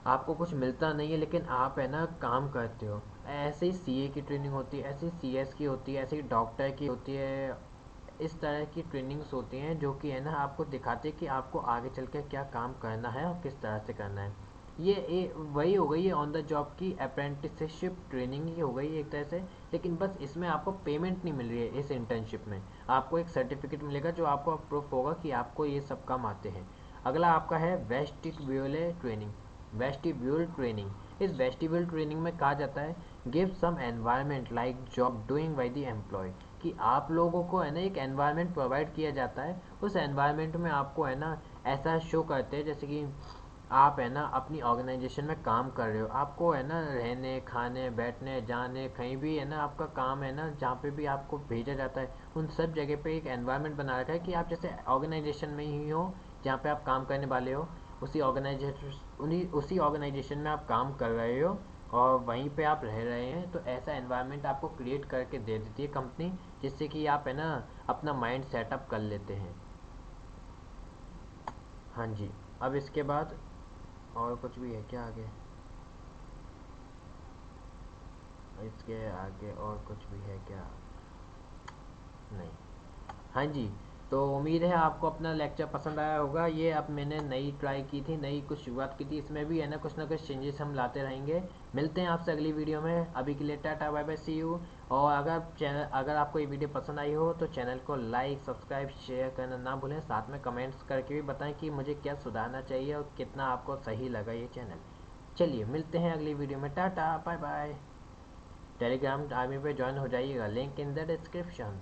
आपको कुछ मिलता नहीं है, लेकिन आप है ना काम करते हो। ऐसे ही सीए की ट्रेनिंग होती है, ऐसे ही सीएस की होती है, ऐसे ही डॉक्टर की होती है। इस तरह की ट्रेनिंग्स होती हैं जो कि है ना आपको दिखाती है कि आपको आगे चल कर क्या काम करना है और किस तरह से करना है। वही हो गई है ऑन द जॉब की अप्रेंटिसशिप ट्रेनिंग ही हो गई एक तरह से। लेकिन बस इसमें आपको पेमेंट नहीं मिल रही है। इस इंटर्नशिप में आपको एक सर्टिफिकेट मिलेगा जो आपको प्रूफ होगा कि आपको ये सब काम आते हैं। अगला आपका है वेस्टिब्यूल ट्रेनिंग। वेस्टिब्यूल ट्रेनिंग, इस वेस्टिब्यूल ट्रेनिंग में कहा जाता है give some environment like job doing by the employ, कि आप लोगों को है ना एक एनवायरनमेंट प्रोवाइड किया जाता है। उस एनवायरनमेंट में आपको है ना ऐसा शो करते हैं जैसे कि आप है ना अपनी ऑर्गेनाइजेशन में काम कर रहे हो, आपको है ना रहने, खाने, बैठने, जाने, कहीं भी है ना आपका काम है ना जहाँ पे भी आपको भेजा जाता है, उन सब जगह पे एक एनवायरनमेंट बना रखा है कि आप जैसे ऑर्गेनाइजेशन में ही हो जहाँ पे आप काम करने वाले हो। उसी ऑर्गेनाइजेशन में आप काम कर रहे हो और वहीं पे आप रह रहे हैं। तो ऐसा एनवायरनमेंट आपको क्रिएट करके दे देती है कंपनी, जिससे कि आप है ना अपना माइंड सेटअप कर लेते हैं। हाँ जी। अब इसके बाद और कुछ भी है क्या आगे? इसके आगे और कुछ भी है क्या? नहीं। हाँ जी। तो उम्मीद है आपको अपना लेक्चर पसंद आया होगा। ये अब मैंने नई ट्राई की थी, नई कुछ शुरुआत की थी, इसमें भी है ना कुछ चेंजेस हम लाते रहेंगे। मिलते हैं आपसे अगली वीडियो में। अभी के लिए tata bye bye, see you. और अगर आपको ये वीडियो पसंद आई हो तो चैनल को लाइक, सब्सक्राइब, शेयर करना ना भूलें। साथ में कमेंट्स करके भी बताएं कि मुझे क्या सुधारना चाहिए और कितना आपको सही लगा ये चैनल। चलिए मिलते हैं अगली वीडियो में। Tata bye bye. Telegram army पे ज्वाइन हो जाइएगा, लिंक इन द डिस्क्रिप्शन।